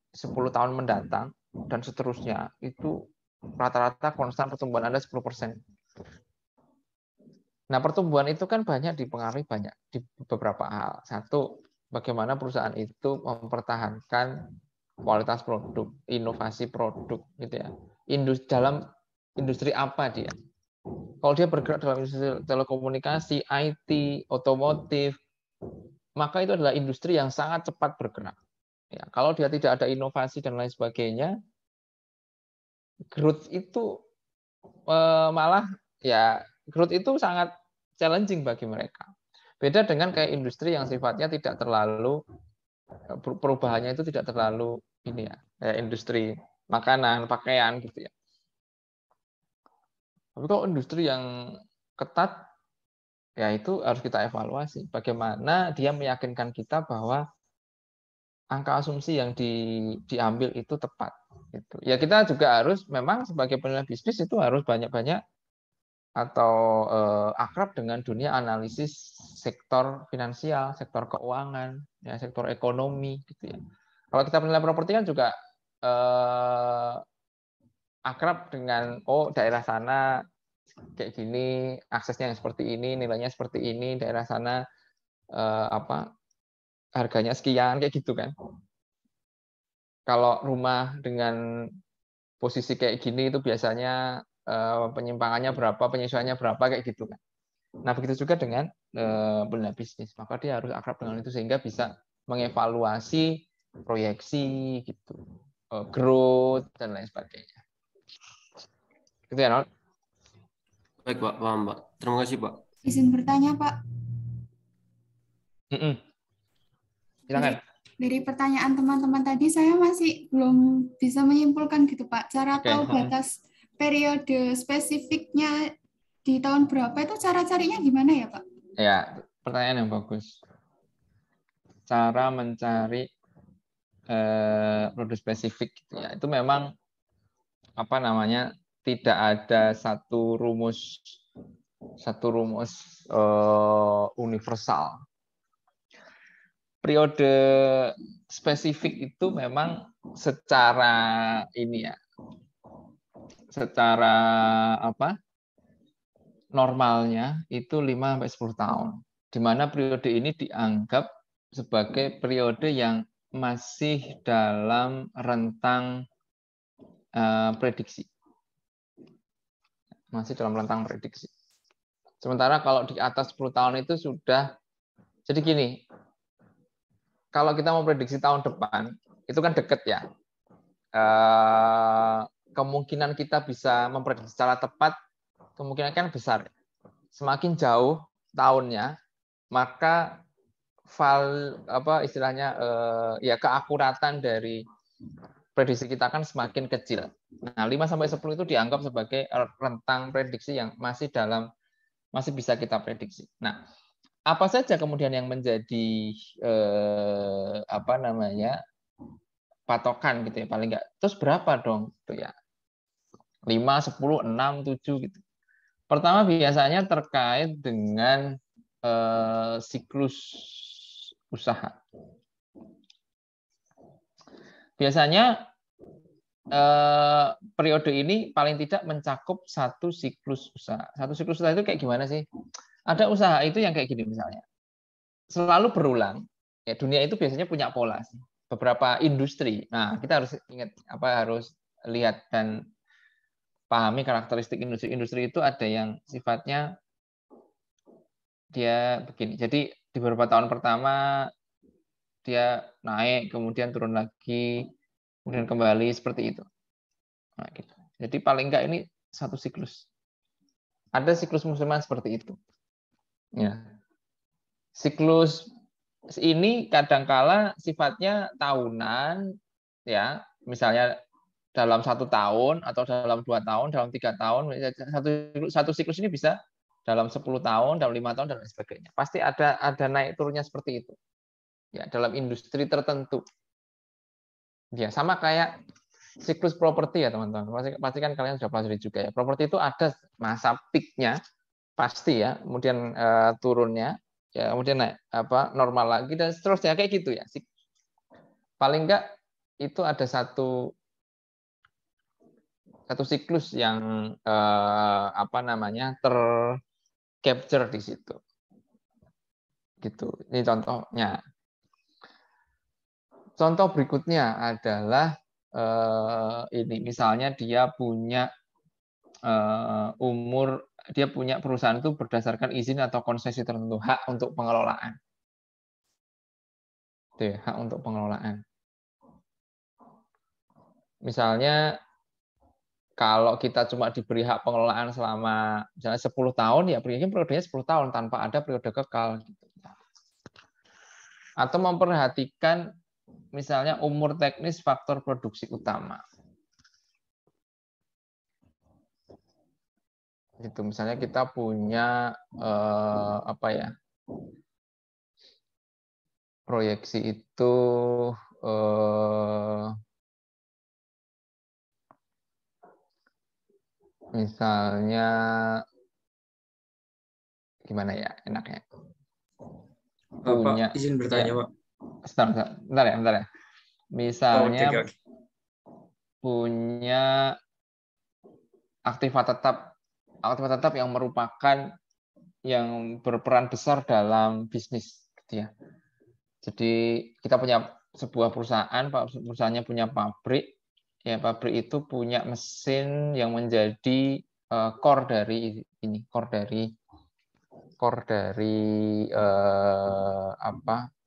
[SPEAKER 1] 10 tahun mendatang dan seterusnya itu rata-rata konstan pertumbuhan Anda 10%. Nah, pertumbuhan itu kan banyak dipengaruhi banyak di beberapa hal. Satu, bagaimana perusahaan itu mempertahankan kualitas produk, inovasi produk, gitu ya. Dalam industri apa dia? Kalau dia bergerak dalam industri telekomunikasi, IT, otomotif, maka itu adalah industri yang sangat cepat bergerak. Ya, kalau dia tidak ada inovasi dan lain sebagainya, growth itu malah ya growth itu sangat challenging bagi mereka. Beda dengan kayak industri yang sifatnya tidak terlalu perubahannya itu tidak terlalu ini ya, kayak industri makanan, pakaian gitu ya. Tapi kalau industri yang ketat, ya itu harus kita evaluasi. Bagaimana dia meyakinkan kita bahwa angka asumsi yang diambil itu tepat. Gitu. Ya kita juga harus memang sebagai penilai bisnis itu harus banyak-banyak atau akrab dengan dunia analisis sektor finansial, sektor keuangan, ya sektor ekonomi, gitu ya. Kalau kita penilai properti kan juga akrab dengan daerah sana kayak gini, aksesnya yang seperti ini, nilainya seperti ini, daerah sana harganya sekian kayak gitu kan. Kalau rumah dengan posisi kayak gini itu biasanya penyimpangannya berapa, penyesuaiannya berapa kayak gitu kan. Nah, begitu juga dengan penilai bisnis. Maka dia harus akrab dengan itu sehingga bisa mengevaluasi proyeksi gitu, growth dan lain sebagainya. Gitu ya, Nol?
[SPEAKER 4] Baik, Pak. Paham, Pak. Terima kasih, Pak.
[SPEAKER 3] Izin bertanya, Pak.
[SPEAKER 1] Silakan.
[SPEAKER 3] Dari pertanyaan teman-teman tadi, saya masih belum bisa menyimpulkan gitu, Pak. Cara tahu batas periode spesifiknya di tahun berapa itu cara carinya gimana ya, Pak?
[SPEAKER 1] Ya, pertanyaan yang bagus. Cara mencari produk spesifik gitu ya, itu memang tidak ada satu rumus universal. Periode spesifik itu memang secara normalnya itu 5-10 tahun, di mana periode ini dianggap sebagai periode yang masih dalam rentang prediksi. Masih dalam rentang prediksi. Sementara kalau di atas 10 tahun itu sudah, jadi gini, kalau kita mau prediksi tahun depan, itu kan deket ya. Kemungkinan kita bisa memprediksi secara tepat, kemungkinan kan besar. Semakin jauh tahunnya, maka keakuratan dari prediksi kita kan semakin kecil. Nah, 5-10 itu dianggap sebagai rentang prediksi yang masih bisa kita prediksi. Nah, apa saja kemudian yang menjadi patokan gitu ya, paling enggak. Terus berapa dong itu ya? 5, 10, 6, 7 gitu. Pertama biasanya terkait dengan siklus usaha. Biasanya periode ini paling tidak mencakup satu siklus usaha. Satu siklus usaha itu kayak gimana sih? Ada usaha itu yang kayak gini misalnya. Selalu berulang. Ya, dunia itu biasanya punya pola sih. Beberapa industri. Nah, kita harus ingat harus lihat dan pahami karakteristik industri. Industri itu ada yang sifatnya dia begini. Jadi di beberapa tahun pertama dia naik, kemudian turun lagi, kemudian kembali seperti itu. Nah, gitu. Jadi paling enggak ini satu siklus. Ada siklus musiman seperti itu. Ya. Siklus ini kadangkala sifatnya tahunan, ya, misalnya dalam 1 tahun atau dalam 2 tahun, dalam 3 tahun, satu siklus ini bisa dalam 10 tahun, dalam 5 tahun dan lain sebagainya. Pasti ada naik turunnya seperti itu, ya, dalam industri tertentu. Ya, sama kayak siklus properti ya teman-teman. Pasti kan kalian sudah pelajari juga ya. Properti itu ada masa peaknya pasti ya, kemudian turunnya, ya, kemudian naik normal lagi dan seterusnya kayak gitu ya. Paling enggak itu ada satu siklus yang tercapture di situ. Gitu. Ini contohnya. Contoh berikutnya adalah ini misalnya dia punya dia punya perusahaan itu berdasarkan izin atau konsesi tertentu, hak untuk pengelolaan. Itu ya, hak untuk pengelolaan. Misalnya kalau kita cuma diberi hak pengelolaan selama misalnya 10 tahun, ya periodenya 10 tahun tanpa ada periode kekal. Gitu. Atau memperhatikan misalnya umur teknis faktor produksi utama. Itu misalnya kita punya proyeksi itu misalnya gimana ya enaknya?
[SPEAKER 2] Pak, izin bertanya,
[SPEAKER 1] ya,
[SPEAKER 2] Pak.
[SPEAKER 1] Bentar ya. Misalnya
[SPEAKER 2] oke.
[SPEAKER 1] punya aktiva tetap yang merupakan yang berperan besar dalam bisnis, gitu ya. Jadi kita punya sebuah perusahaannya punya pabrik, ya pabrik itu punya mesin yang menjadi core dari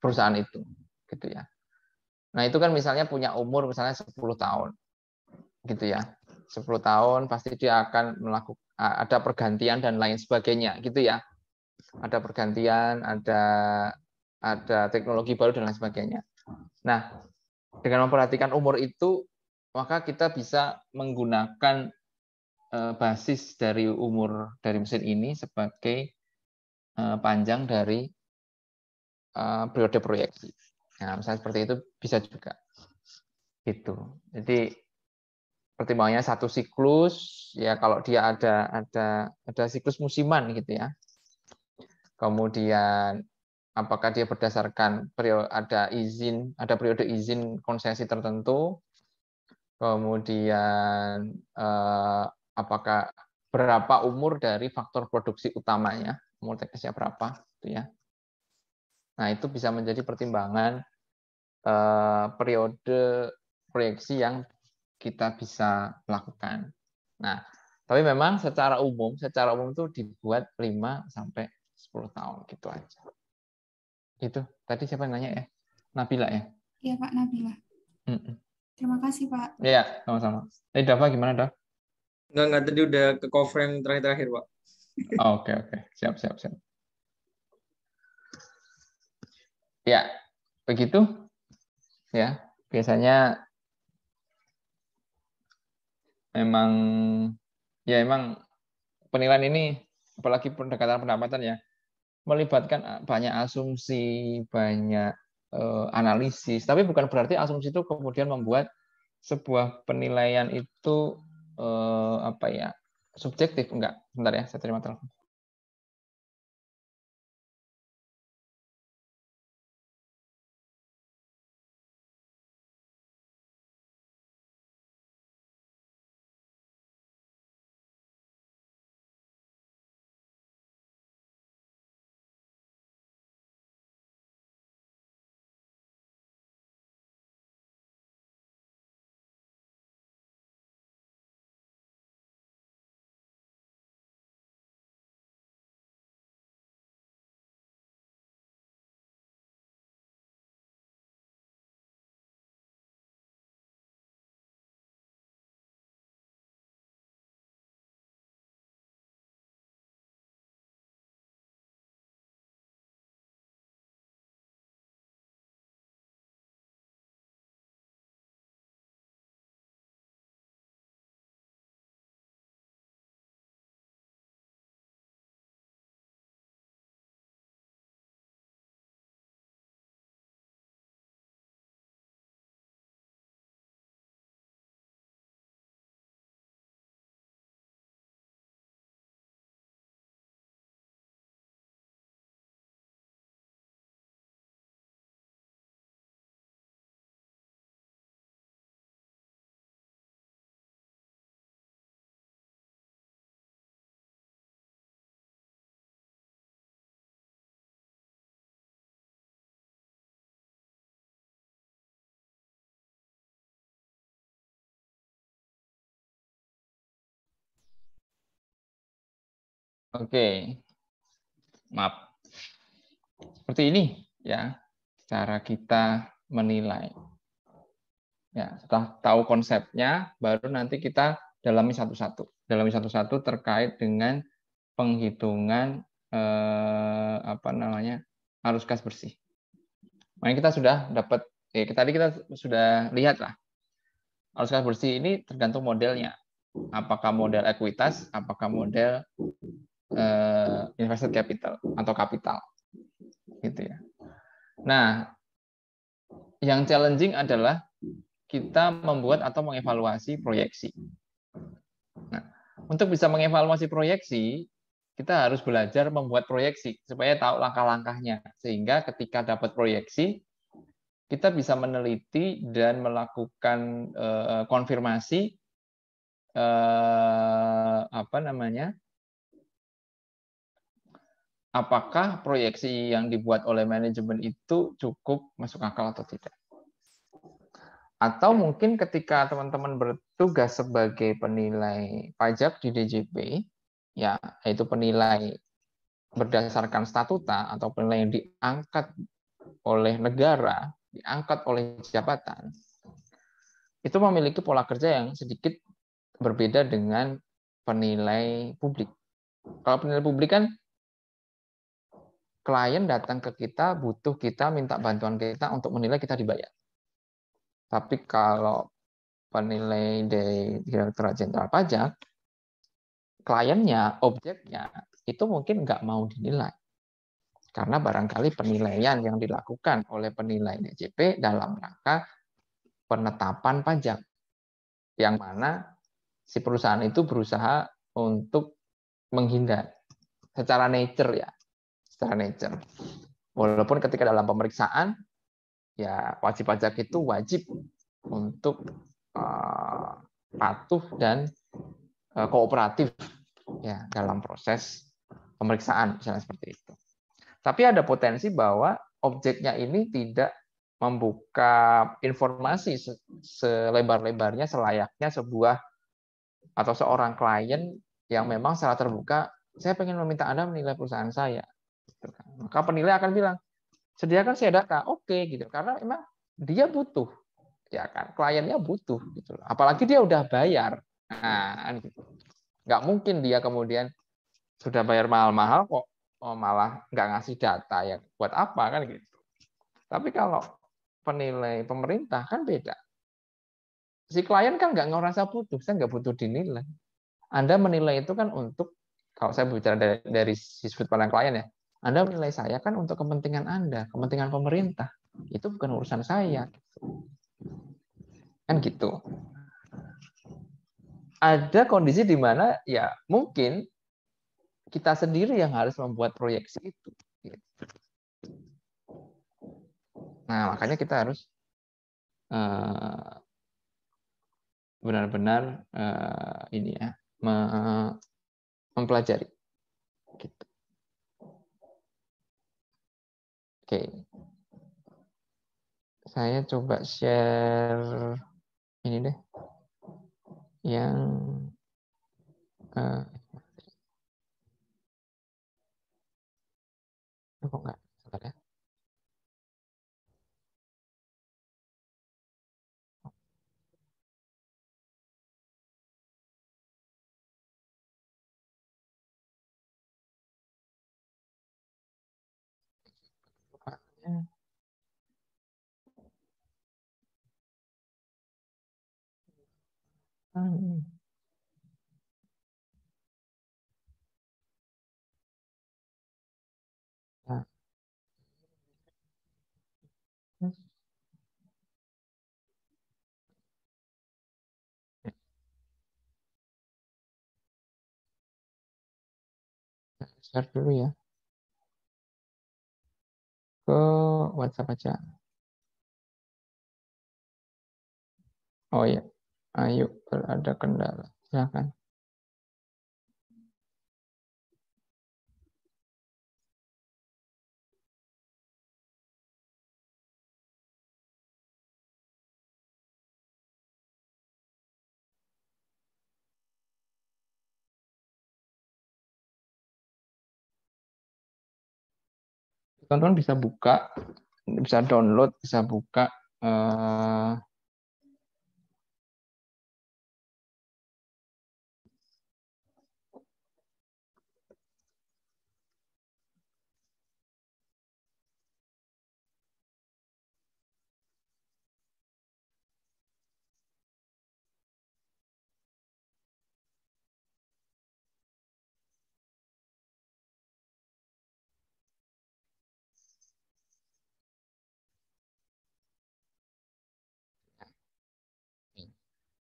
[SPEAKER 1] perusahaan itu, gitu ya. Nah itu kan misalnya punya umur misalnya 10 tahun, gitu ya. 10 tahun pasti dia akan melakukan ada pergantian dan lain sebagainya, gitu ya. Ada pergantian, ada teknologi baru dan lain sebagainya. Nah, dengan memperhatikan umur itu, maka kita bisa menggunakan basis dari umur dari mesin ini sebagai panjang dari periode proyeksi. Nah, misalnya seperti itu bisa juga. Gitu. Jadi pertimbangannya satu siklus, ya kalau dia ada siklus musiman gitu ya. Kemudian apakah dia berdasarkan ada periode izin konsesi tertentu, kemudian apakah berapa umur dari faktor produksi utamanya, umur teknisnya berapa, gitu ya. Nah itu bisa menjadi pertimbangan periode proyeksi yang kita bisa lakukan. Nah, tapi memang secara umum itu dibuat 5 sampai 10 tahun gitu aja. Itu tadi siapa yang nanya ya? Nabila ya?
[SPEAKER 3] Iya Pak, Nabila. Terima kasih Pak.
[SPEAKER 1] Iya, sama-sama. Dava gimana, Dav?
[SPEAKER 2] Enggak, tadi udah ke cover yang terakhir, Pak.
[SPEAKER 1] Oke. Siap. Ya, begitu. Ya, biasanya emang penilaian ini, apalagi pendekatan pendapatan ya, melibatkan banyak asumsi, banyak analisis. Tapi bukan berarti asumsi itu kemudian membuat sebuah penilaian itu subjektif. Enggak. Bentar ya, saya terima telepon. Oke, maaf. Seperti ini ya cara kita menilai. Ya, setelah tahu konsepnya, baru nanti kita dalami satu-satu. Dalami satu-satu terkait dengan penghitungan apa namanya arus gas bersih. Makanya kita sudah dapat, tadi kita sudah lihat lah. Arus gas bersih ini tergantung modelnya. Apakah model ekuitas, apakah model invested capital atau kapital, gitu ya. Nah, yang challenging adalah kita membuat atau mengevaluasi proyeksi. Nah, untuk bisa mengevaluasi proyeksi, kita harus belajar membuat proyeksi supaya tahu langkah-langkahnya. Sehingga ketika dapat proyeksi, kita bisa meneliti dan melakukan konfirmasi apa namanya? Apakah proyeksi yang dibuat oleh manajemen itu cukup masuk akal atau tidak. Atau mungkin ketika teman-teman bertugas sebagai penilai pajak di DJP, ya, yaitu penilai berdasarkan statuta atau penilai yang diangkat oleh negara, diangkat oleh jabatan, itu memiliki pola kerja yang sedikit berbeda dengan penilai publik. Kalau penilai publik kan klien datang ke kita, butuh kita, minta bantuan kita untuk menilai, kita dibayar. Tapi kalau penilai dari Direktorat Jenderal Pajak, kliennya, objeknya, itu mungkin nggak mau dinilai. Karena barangkali penilaian yang dilakukan oleh penilai DJP dalam rangka penetapan pajak. Yang mana si perusahaan itu berusaha untuk menghindar. Secara nature ya. Secara nature. Walaupun ketika dalam pemeriksaan, ya wajib pajak itu wajib untuk patuh dan kooperatif ya dalam proses pemeriksaan misalnya seperti itu. Tapi ada potensi bahwa objeknya ini tidak membuka informasi selebar-lebarnya selayaknya sebuah atau seorang klien yang memang secara terbuka, saya pengen meminta Anda menilai perusahaan saya. Maka penilai akan bilang, sediakan saya data, oke gitu, karena memang dia butuh, ya kan, kliennya butuh gitu. Apalagi dia udah bayar, nah, gitu. Nggak mungkin dia kemudian sudah bayar mahal-mahal kok malah nggak ngasih data ya buat apa kan gitu. Tapi kalau penilai pemerintah kan beda. Si klien kan nggak ngerasa butuh, saya nggak butuh dinilai. Anda menilai itu kan untuk, kalau saya bicara dari sudut pandang klien ya, Anda menilai saya kan untuk kepentingan Anda, kepentingan pemerintah. Itu bukan urusan saya. Kan gitu. Ada kondisi di mana ya mungkin kita sendiri yang harus membuat proyeksi itu. Nah, makanya kita harus benar-benar ini ya mempelajari. Gitu. Oke, saya coba share ini deh, yang kok nggak, sebentar ya. Share dulu ya ke WhatsApp aja. Oh ya, ayo ada kendala, silakan. Teman-teman bisa buka, bisa download, bisa buka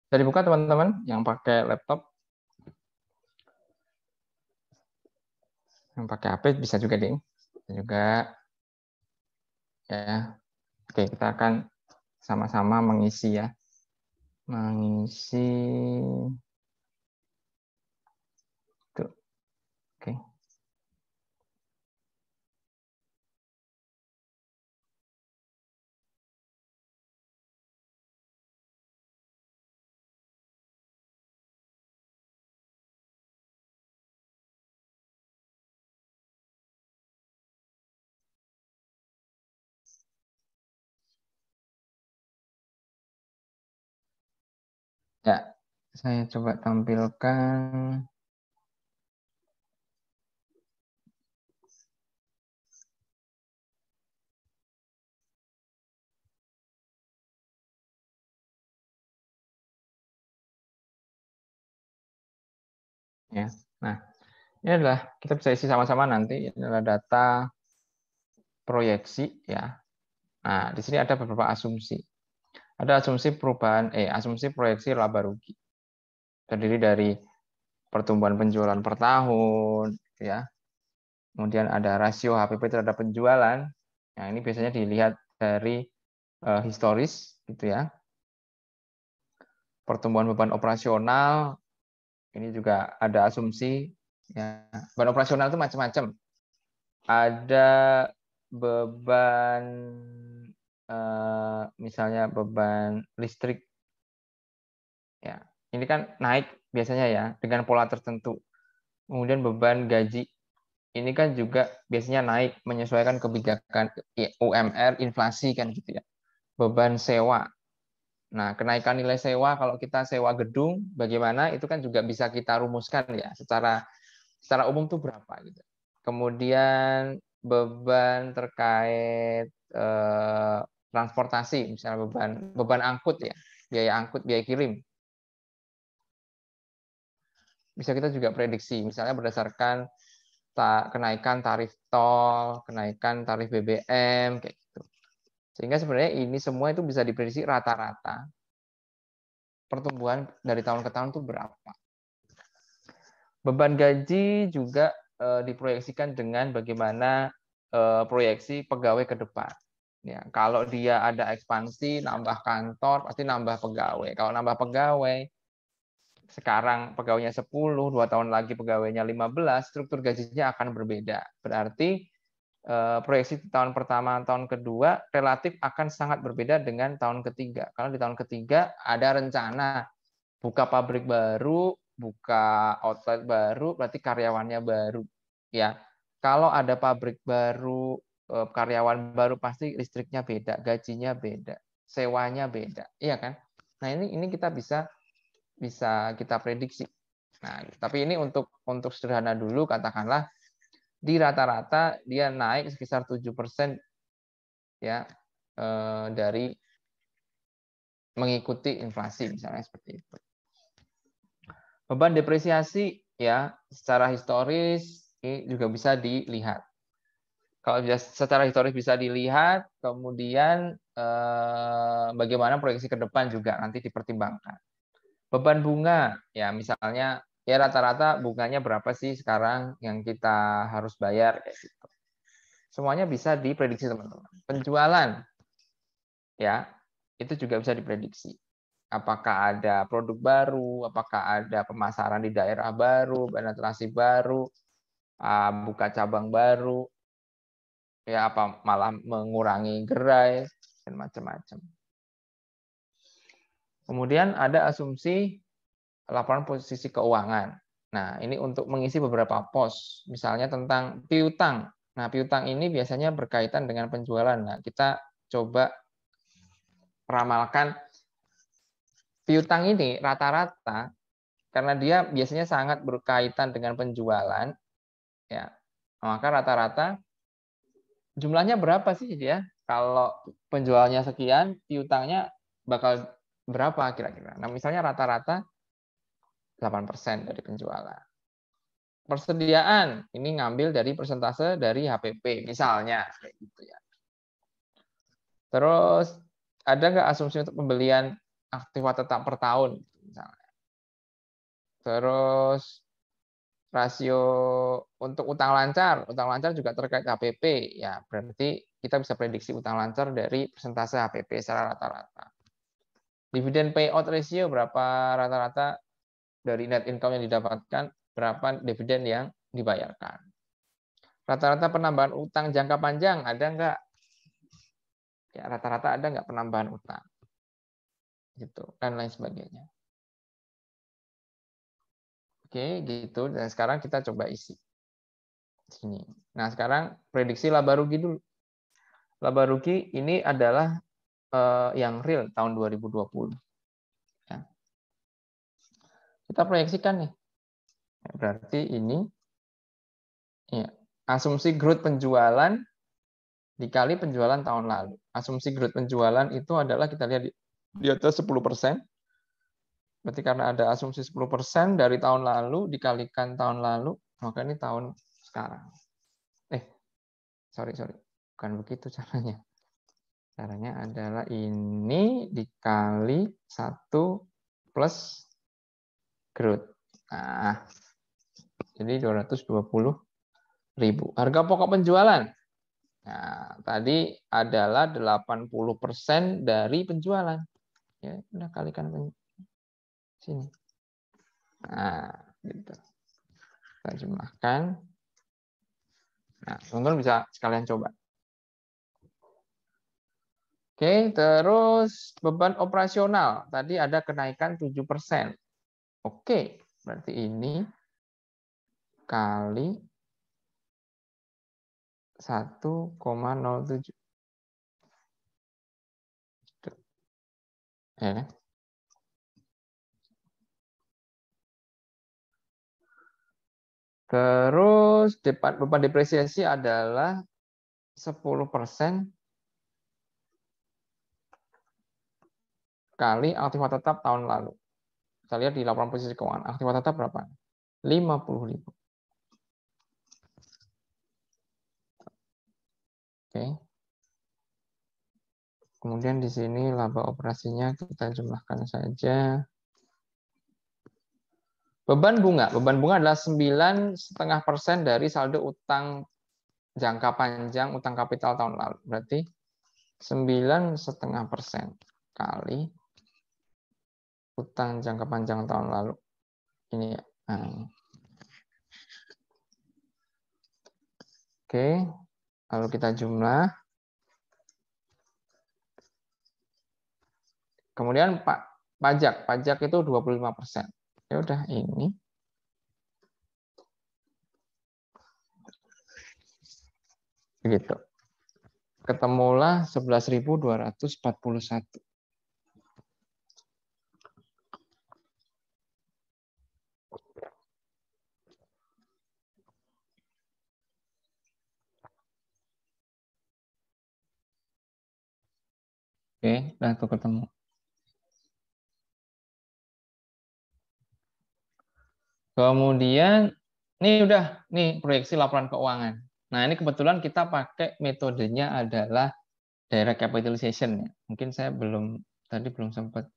[SPEAKER 1] bisa dibuka teman-teman yang pakai laptop, yang pakai HP bisa juga ding, juga ya. Oke, kita akan sama-sama mengisi ya, mengisi tuh. Oke. Ya, saya coba tampilkan. Ya, nah ini adalah kita bisa isi sama-sama nanti. Ini adalah data proyeksi ya. Nah, di sini ada beberapa asumsi. Ada asumsi perubahan, asumsi proyeksi laba rugi. Terdiri dari pertumbuhan penjualan per tahun, ya. Kemudian ada rasio HPP terhadap penjualan. Nah, ini biasanya dilihat dari historis, gitu ya. Pertumbuhan beban operasional, ini juga ada asumsi. Ya. Beban operasional itu macam-macam. Ada beban, misalnya beban listrik. Ya, ini kan naik biasanya ya dengan pola tertentu. Kemudian beban gaji ini kan juga biasanya naik menyesuaikan kebijakan UMR, inflasi kan gitu ya. Beban sewa. Nah, kenaikan nilai sewa kalau kita sewa gedung bagaimana itu kan juga bisa kita rumuskan ya secara umum tuh berapa gitu. Kemudian beban terkait transportasi, misalnya beban angkut ya, biaya angkut, biaya kirim. Bisa kita juga prediksi, misalnya berdasarkan kenaikan tarif tol, kenaikan tarif BBM, kayak gitu. Sehingga sebenarnya ini semua itu bisa diprediksi rata-rata pertumbuhan dari tahun ke tahun itu berapa. Beban gaji juga diproyeksikan dengan bagaimana proyeksi pegawai ke depan. Ya, kalau dia ada ekspansi, nambah kantor, pasti nambah pegawai. Kalau nambah pegawai, sekarang pegawainya 10, 2 tahun lagi pegawainya 15, struktur gajinya akan berbeda. Berarti proyeksi tahun pertama, tahun kedua relatif akan sangat berbeda dengan tahun ketiga. Karena di tahun ketiga ada rencana buka pabrik baru, buka outlet baru, berarti karyawannya baru. Ya, kalau ada pabrik baru, karyawan baru pasti listriknya beda, gajinya beda, sewanya beda, iya kan? Nah ini kita bisa kita prediksi. Nah, tapi ini untuk sederhana dulu, katakanlah di rata-rata dia naik sekitar 7% ya, dari mengikuti inflasi misalnya seperti itu. Beban depresiasi ya secara historis ini juga bisa dilihat. Kalau secara historis bisa dilihat, kemudian bagaimana proyeksi ke depan juga nanti dipertimbangkan. Beban bunga, ya misalnya ya rata-rata bunganya berapa sih sekarang yang kita harus bayar kayak gitu. Semuanya bisa diprediksi teman-teman. Penjualan, ya itu juga bisa diprediksi. Apakah ada produk baru, apakah ada pemasaran di daerah baru, penetrasi baru, buka cabang baru, ya apa malah mengurangi gerai dan macam-macam. Kemudian ada asumsi laporan posisi keuangan. Nah, ini untuk mengisi beberapa pos, misalnya tentang piutang. Nah, piutang ini biasanya berkaitan dengan penjualan. Nah, kita coba ramalkan piutang ini rata-rata karena dia biasanya sangat berkaitan dengan penjualan, ya. Maka rata-rata jumlahnya berapa sih dia? Kalau penjualnya sekian, piutangnya bakal berapa kira-kira? Nah, misalnya rata-rata 8% dari penjualan. Persediaan ini ngambil dari persentase dari HPP misalnya kayak gitu ya. Terus ada nggak asumsi untuk pembelian aktiva tetap per tahun misalnya. Terus rasio untuk utang lancar juga terkait HPP ya, berarti kita bisa prediksi utang lancar dari persentase HPP secara rata-rata. Dividen payout ratio berapa rata-rata dari net income yang didapatkan, berapa dividen yang dibayarkan. Rata-rata penambahan utang jangka panjang ada nggak? Ya, rata-rata ada nggak penambahan utang? Gitu, dan lain sebagainya. Oke, gitu. Dan sekarang kita coba isi sini. Nah, sekarang prediksi laba rugi dulu. Laba rugi ini adalah yang real tahun 2020. Ya. Kita proyeksikan nih. Berarti ini ya, asumsi growth penjualan dikali penjualan tahun lalu. Asumsi growth penjualan itu adalah kita lihat di atas 10%. Berarti karena ada asumsi 10% dari tahun lalu dikalikan tahun lalu, maka ini tahun sekarang. Sorry. Bukan begitu caranya. Caranya adalah ini dikali 1 plus growth. Nah, jadi 220.000. Harga pokok penjualan. Nah, tadi adalah 80% dari penjualan. Ya, udah kalikan sini. Nah, gitu. Kita jumlahkan. Nah, teman-teman bisa sekalian coba. Oke, terus beban operasional. Tadi ada kenaikan 7%. Oke, berarti ini kali 1,07. Ya. Terus beban depresiasi adalah 10% kali aktiva tetap tahun lalu. Kita lihat di laporan posisi keuangan. Aktiva tetap berapa? 50.000. Oke. Kemudian di sini laba operasinya kita jumlahkan saja. Beban bunga adalah 9,5% dari saldo utang jangka panjang, utang kapital tahun lalu. Berarti 9,5% kali utang jangka panjang tahun lalu. Ini ya. Nah. Oke, lalu kita jumlah. Kemudian pajak itu 25%. Ya udah ini. Begitu. Ketemulah 11.241. Oke, udah tuh ketemu. Kemudian nih proyeksi laporan keuangan. Nah, ini kebetulan kita pakai metodenya adalah direct capitalization ya. Mungkin saya belum sempat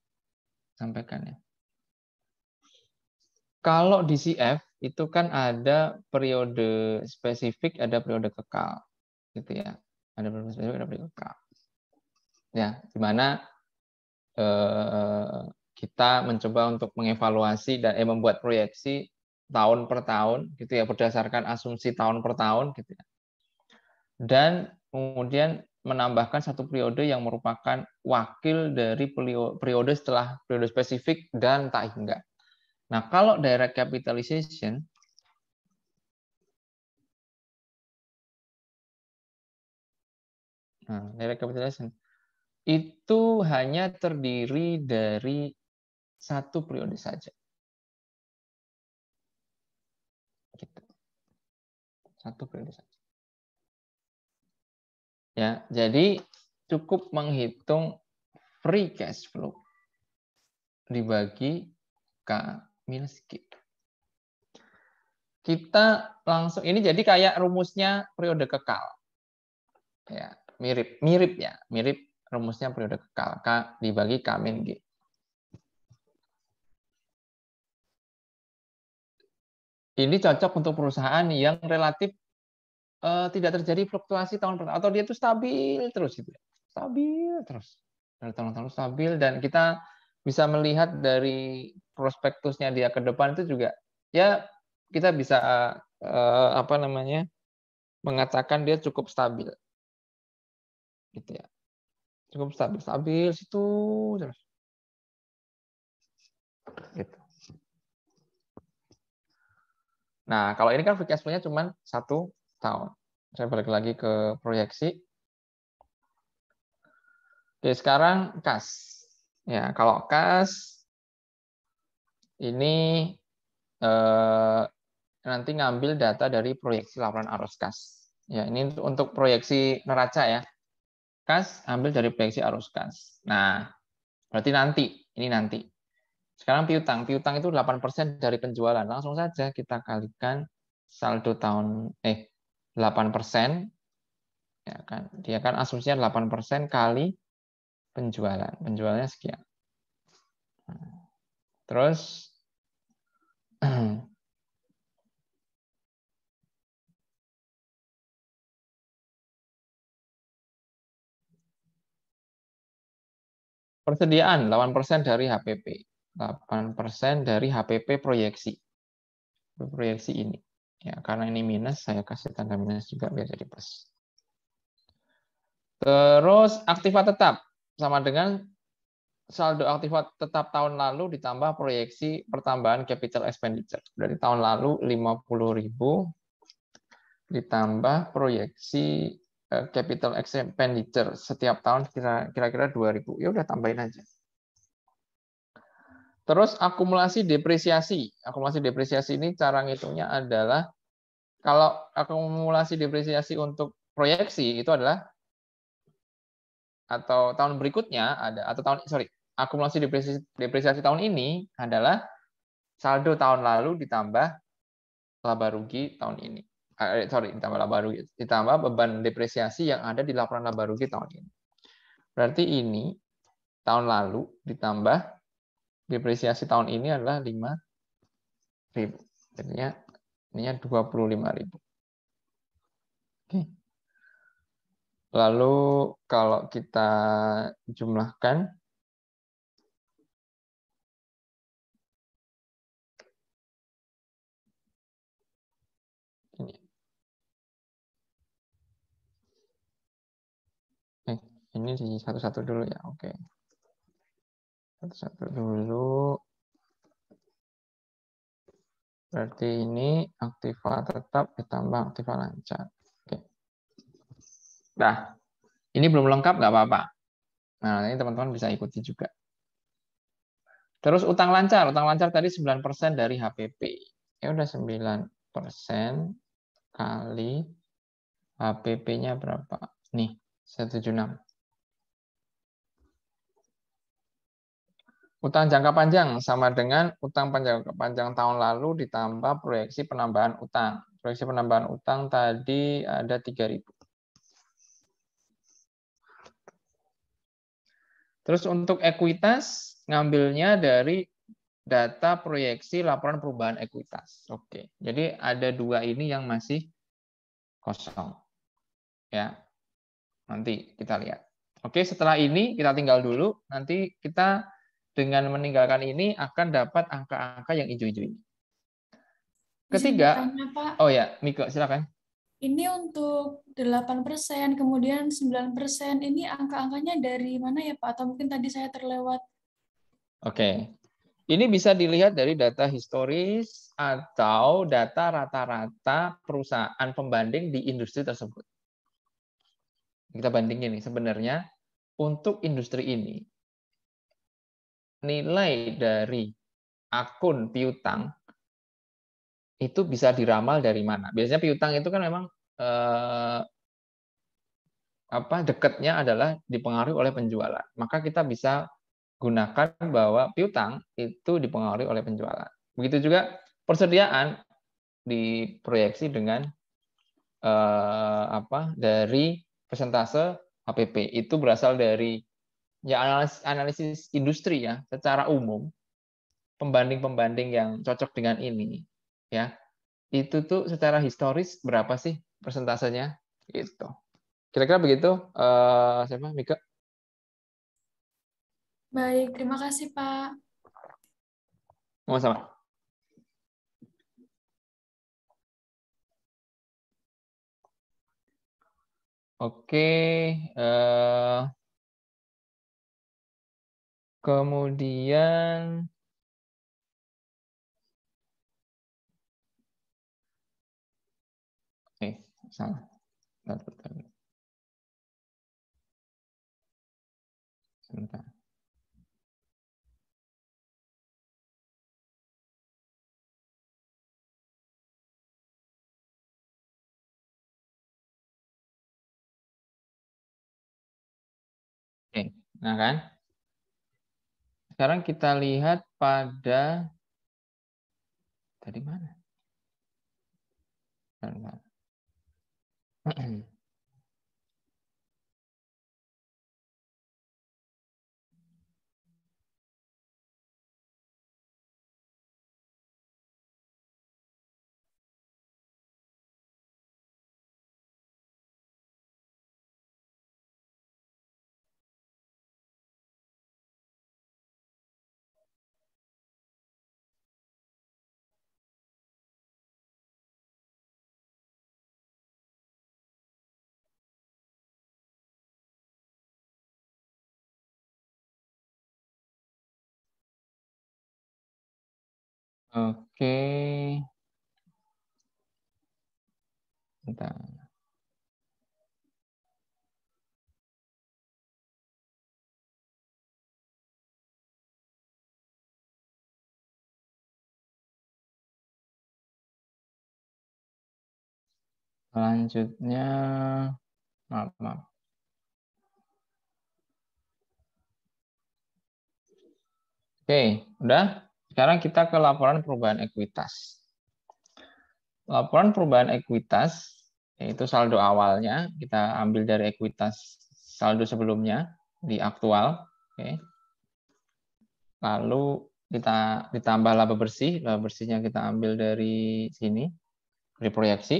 [SPEAKER 1] sampaikan ya. Kalau DCF itu kan ada periode spesifik, ada periode kekal, gitu ya. Ada periode spesifik, ada periode kekal. Ya, di mana kita mencoba untuk mengevaluasi dan membuat proyeksi tahun per tahun, gitu ya, berdasarkan asumsi tahun per tahun, gitu ya. Dan kemudian menambahkan satu periode yang merupakan wakil dari periode setelah periode spesifik dan tak hingga. Nah, kalau direct capitalization Nah, recapitulation itu hanya terdiri dari satu periode saja. Gitu. Satu periode saja. Ya, jadi cukup menghitung free cash flow dibagi K minus Q. Kita langsung, ini jadi kayak rumusnya periode kekal. Ya, mirip rumusnya periode kekal. K dibagi K min G. Ini cocok untuk perusahaan yang relatif tidak terjadi fluktuasi tahun pertama, atau dia itu stabil terus gitu. Stabil terus. Dari tahun-tahun stabil, dan kita bisa melihat dari prospektusnya dia ke depan itu juga ya kita bisa mengatakan dia cukup stabil. Gitu ya. Cukup stabil situ terus. Gitu. Nah, kalau ini kan free cash flow-nya cuma 1 tahun. Saya balik lagi ke proyeksi. Oke, sekarang kas. Ya, kalau kas ini nanti ngambil data dari proyeksi laporan arus kas. Ya, ini untuk proyeksi neraca ya. Kas ambil dari proyeksi arus kas. Nah, berarti nanti. Sekarang piutang itu 8% dari penjualan. Langsung saja kita kalikan saldo tahun 8%. Ya kan? Dia kan asumsinya 8% kali penjualan. Penjualannya sekian. Terus persediaan 8% dari HPP. 8% dari HPP proyeksi. Proyeksi ini. Ya, karena ini minus, saya kasih tanda minus juga biar jadi plus. Terus aktiva tetap sama dengan saldo aktiva tetap tahun lalu ditambah proyeksi pertambahan capital expenditure. Dari tahun lalu 50.000 ditambah proyeksi capital expenditure setiap tahun kira-kira 2.000. Ya udah tambahin aja. Terus akumulasi depresiasi. Akumulasi depresiasi ini cara ngitungnya adalah kalau akumulasi depresiasi untuk proyeksi itu adalah atau tahun berikutnya ada atau akumulasi depresiasi tahun ini adalah saldo tahun lalu ditambah laba rugi tahun ini. Ditambah beban depresiasi yang ada di laporan laba rugi tahun ini. Berarti ini tahun lalu ditambah depresiasi tahun ini adalah 5.000. Jadinya ininya 25.000. Oke. Lalu kalau kita jumlahkan ini di satu-satu dulu ya. Oke. Satu-satu dulu. Berarti ini aktiva tetap ditambah aktiva lancar. Oke. Nah, ini belum lengkap nggak apa-apa. Nah, ini teman-teman bisa ikuti juga. Terus utang lancar tadi 9% dari HPP. Ya udah 9% kali HPP-nya berapa? Nih, 176. Utang jangka panjang sama dengan utang jangka panjang tahun lalu ditambah proyeksi penambahan utang. Proyeksi penambahan utang tadi ada 3.000. Terus untuk ekuitas ngambilnya dari data proyeksi laporan perubahan ekuitas. Oke, jadi ada 2 ini yang masih kosong. Ya, nanti kita lihat. Oke, setelah ini kita tinggal dulu. Nanti kita dengan meninggalkan ini akan dapat angka-angka yang hijau-hijau ini. Ketiga, oh ya, Miko, silakan.
[SPEAKER 3] Ini untuk 8%, kemudian 9%, ini angka-angkanya dari mana ya Pak? Atau mungkin tadi saya terlewat?
[SPEAKER 1] Oke, ini bisa dilihat dari data historis atau data rata-rata perusahaan pembanding di industri tersebut. Kita bandingin nih, sebenarnya untuk industri ini, nilai dari akun piutang itu bisa diramal dari mana? Biasanya piutang itu kan memang dekatnya adalah dipengaruhi oleh penjualan. Maka kita bisa gunakan bahwa piutang itu dipengaruhi oleh penjualan. Begitu juga persediaan diproyeksi dengan dari persentase HPP. Itu berasal dari ya analisis industri ya, secara umum pembanding-pembanding yang cocok dengan ini ya. Itu tuh secara historis berapa sih persentasenya gitu. Kira-kira begitu, siapa? Mika?
[SPEAKER 3] Baik, terima kasih Pak.
[SPEAKER 1] Sama-sama. Oke, kemudian salah. Sebentar. Oke, nah kan. Sekarang kita lihat pada tadi mana? Bentar. Oke. Bentar. Selanjutnya, maaf. Oke, udah. Sekarang kita ke laporan perubahan ekuitas. Laporan perubahan ekuitas, yaitu saldo awalnya, kita ambil dari ekuitas saldo sebelumnya di aktual. Oke. Lalu kita ditambah laba bersihnya kita ambil dari sini, dari proyeksi.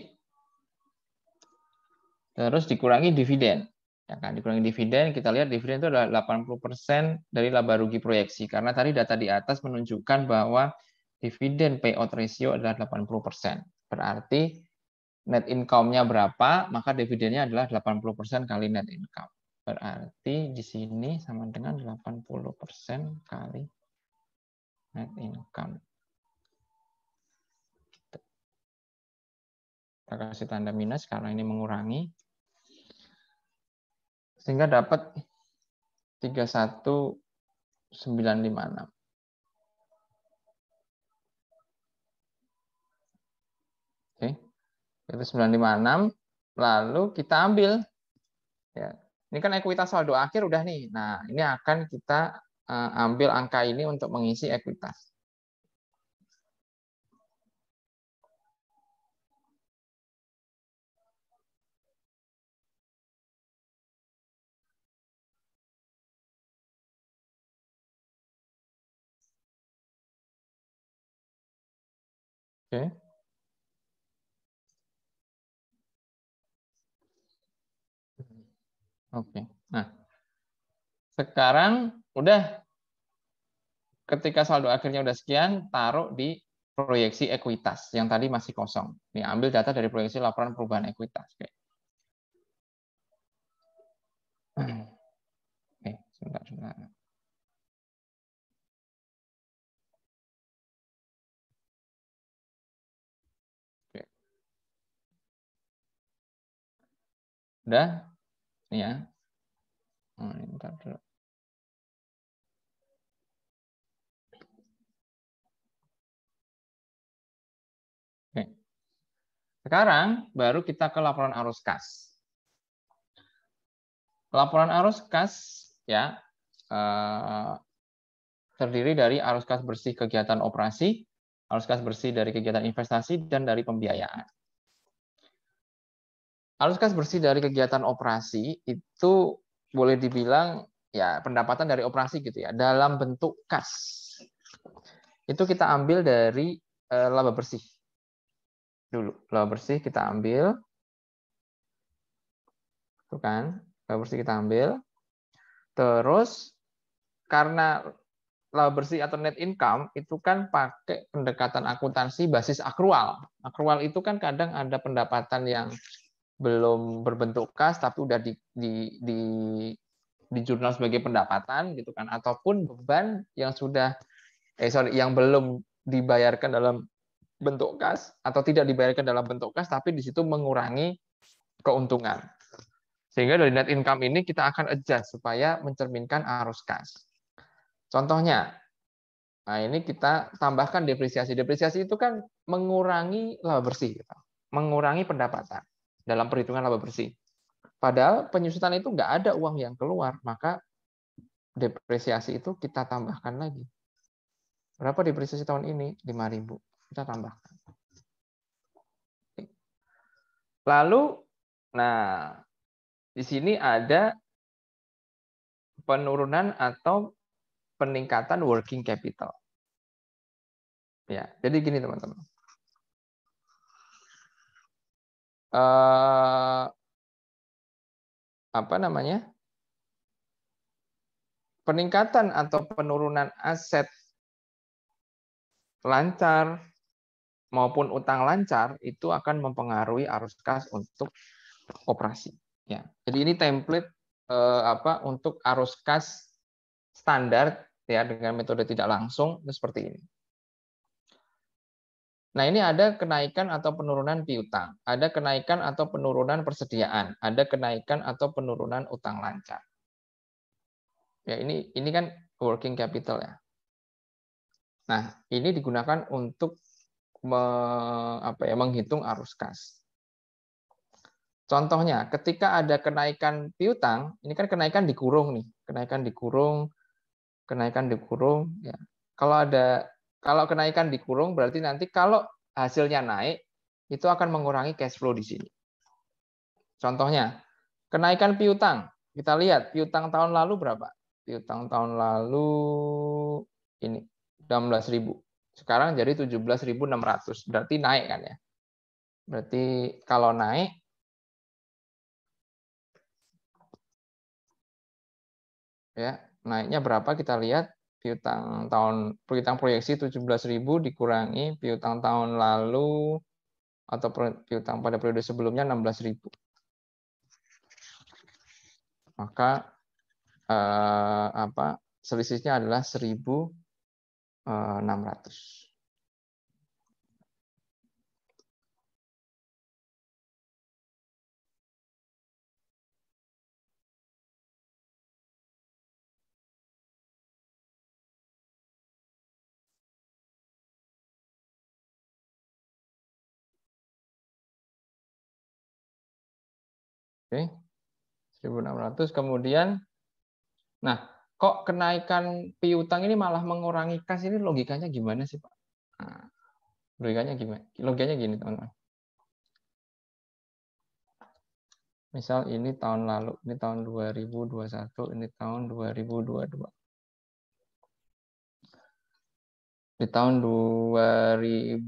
[SPEAKER 1] Terus dikurangi dividen. Ya kan, dikurangi dividen, kita lihat dividen itu adalah 80% dari laba rugi proyeksi. Karena tadi data di atas menunjukkan bahwa dividen payout ratio adalah 80%. Berarti net income-nya berapa, maka dividennya adalah 80% kali net income. Berarti di sini sama dengan 80% kali net income. Kita kasih tanda minus karena ini mengurangi. Sehingga dapat 31956. Oke. Itu 956, lalu kita ambil. Ya. Ini kan ekuitas saldo akhir udah nih. Nah, ini akan kita ambil angka ini untuk mengisi ekuitas. Oke. Oke. Nah, sekarang udah ketika saldo akhirnya udah sekian, taruh di proyeksi ekuitas yang tadi masih kosong. Nih, ambil data dari proyeksi laporan perubahan ekuitas. Oke. Oke, sebentar. Oke. Udah. Ini ya. Ini bentar dulu. Oke. Sekarang baru kita ke laporan arus kas. Laporan arus kas ya terdiri dari arus kas bersih kegiatan operasi, arus kas bersih dari kegiatan investasi, dan dari pembiayaan. Arus kas bersih dari kegiatan operasi itu boleh dibilang ya pendapatan dari operasi gitu ya, dalam bentuk kas. Itu kita ambil dari laba bersih. Dulu, laba bersih kita ambil. Tuh kan, laba bersih kita ambil. Terus karena laba bersih atau net income itu kan pakai pendekatan akuntansi basis akrual. Akrual itu kan kadang ada pendapatan yang belum berbentuk kas tapi udah di jurnal sebagai pendapatan gitu kan, ataupun beban yang sudah yang belum dibayarkan dalam bentuk kas atau tidak dibayarkan dalam bentuk kas tapi di situ mengurangi keuntungan. Sehingga dari net income ini kita akan adjust supaya mencerminkan arus kas. Contohnya, nah ini kita tambahkan depresiasi. Depresiasi itu kan mengurangi laba bersih, gitu. Mengurangi pendapatan dalam perhitungan laba bersih. Padahal penyusutan itu nggak ada uang yang keluar, maka depresiasi itu kita tambahkan lagi. Berapa depresiasi tahun ini? 5.000. Kita tambahkan. Lalu, nah di sini ada penurunan atau peningkatan working capital. Ya, jadi gini teman-teman. Apa namanya? Peningkatan atau penurunan aset lancar maupun utang lancar itu akan mempengaruhi arus kas untuk operasi. Ya, jadi ini template untuk arus kas standar ya dengan metode tidak langsung itu seperti ini. Nah, ini ada kenaikan atau penurunan piutang, ada kenaikan atau penurunan persediaan, ada kenaikan atau penurunan utang lancar. Ya, ini kan working capital ya. Nah, ini digunakan untuk menghitung arus kas. Contohnya, ketika ada kenaikan piutang, ini kan kenaikan dikurung nih, kenaikan dikurung, ya. Kalau kenaikan dikurung berarti nanti kalau hasilnya naik itu akan mengurangi cash flow di sini. Contohnya, kenaikan piutang. Kita lihat piutang tahun lalu berapa? Piutang tahun lalu ini 16.000. Sekarang jadi 17.600. Berarti naik kan ya? Berarti kalau naik ya, naiknya berapa kita lihat piutang proyeksi 17.000 dikurangi piutang tahun lalu atau piutang pada periode sebelumnya 16.000. Maka selisihnya adalah 1.600. Oke. 1.600 kemudian nah, kok kenaikan piutang ini malah mengurangi kas, ini logikanya gimana sih, Pak? Nah, logikanya gimana? Logikanya gini, teman-teman. Misal ini tahun lalu, ini tahun 2021, ini tahun 2022. Di tahun 2000,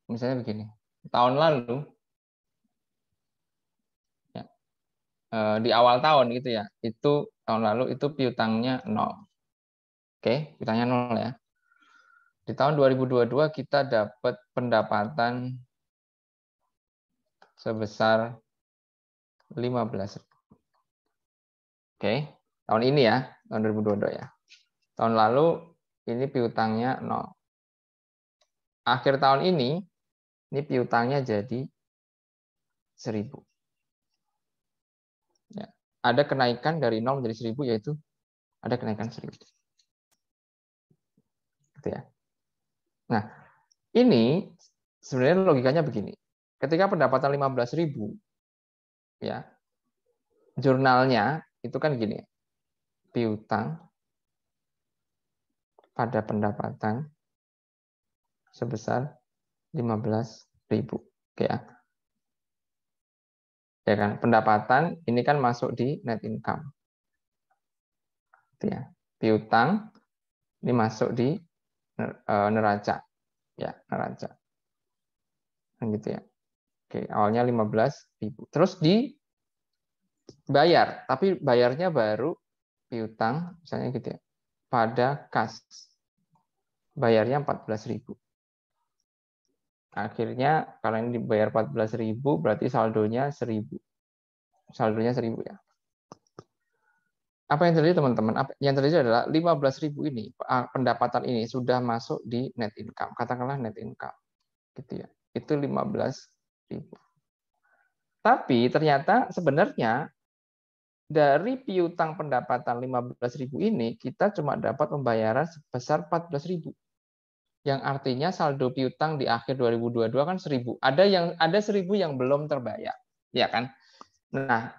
[SPEAKER 1] misalnya begini, tahun lalu, ya, di awal tahun gitu ya, itu tahun lalu itu piutangnya 0. Oke, piutangnya 0 ya. Di tahun 2022 kita dapat pendapatan sebesar 15.000. Oke, tahun ini ya, tahun 2022 ya. Tahun lalu ini piutangnya 0. Akhir tahun ini piutangnya jadi 1.000. Ya. Ada kenaikan dari 0 menjadi 1000, yaitu ada kenaikan 1000. Gitu ya. Nah, ini sebenarnya logikanya begini. Ketika pendapatan 15.000, ya, jurnalnya itu kan gini, piutang pada pendapatan sebesar 15.000, ya. Ya kan, pendapatan ini kan masuk di net income. Gitu ya. Piutang ini masuk di neraca, ya, neraca. Nah, gitu ya. Oke, awalnya 15.000. Terus dibayar, tapi bayarnya baru piutang, misalnya gitu ya, pada kas. Bayarnya 14.000. Akhirnya kalau ini dibayar 14.000, berarti saldonya 1.000. Saldonya 1.000 ya. Apa yang terjadi teman-teman? Yang terjadi adalah 15.000 ini, pendapatan ini sudah masuk di net income. Katakanlah net income. Gitu ya. Itu 15.000. Tapi ternyata sebenarnya dari piutang pendapatan 15.000 ini, kita cuma dapat pembayaran sebesar 14.000. Yang artinya saldo piutang di akhir 2022 kan 1.000. Ada 1.000 yang belum terbayar, ya kan? Nah,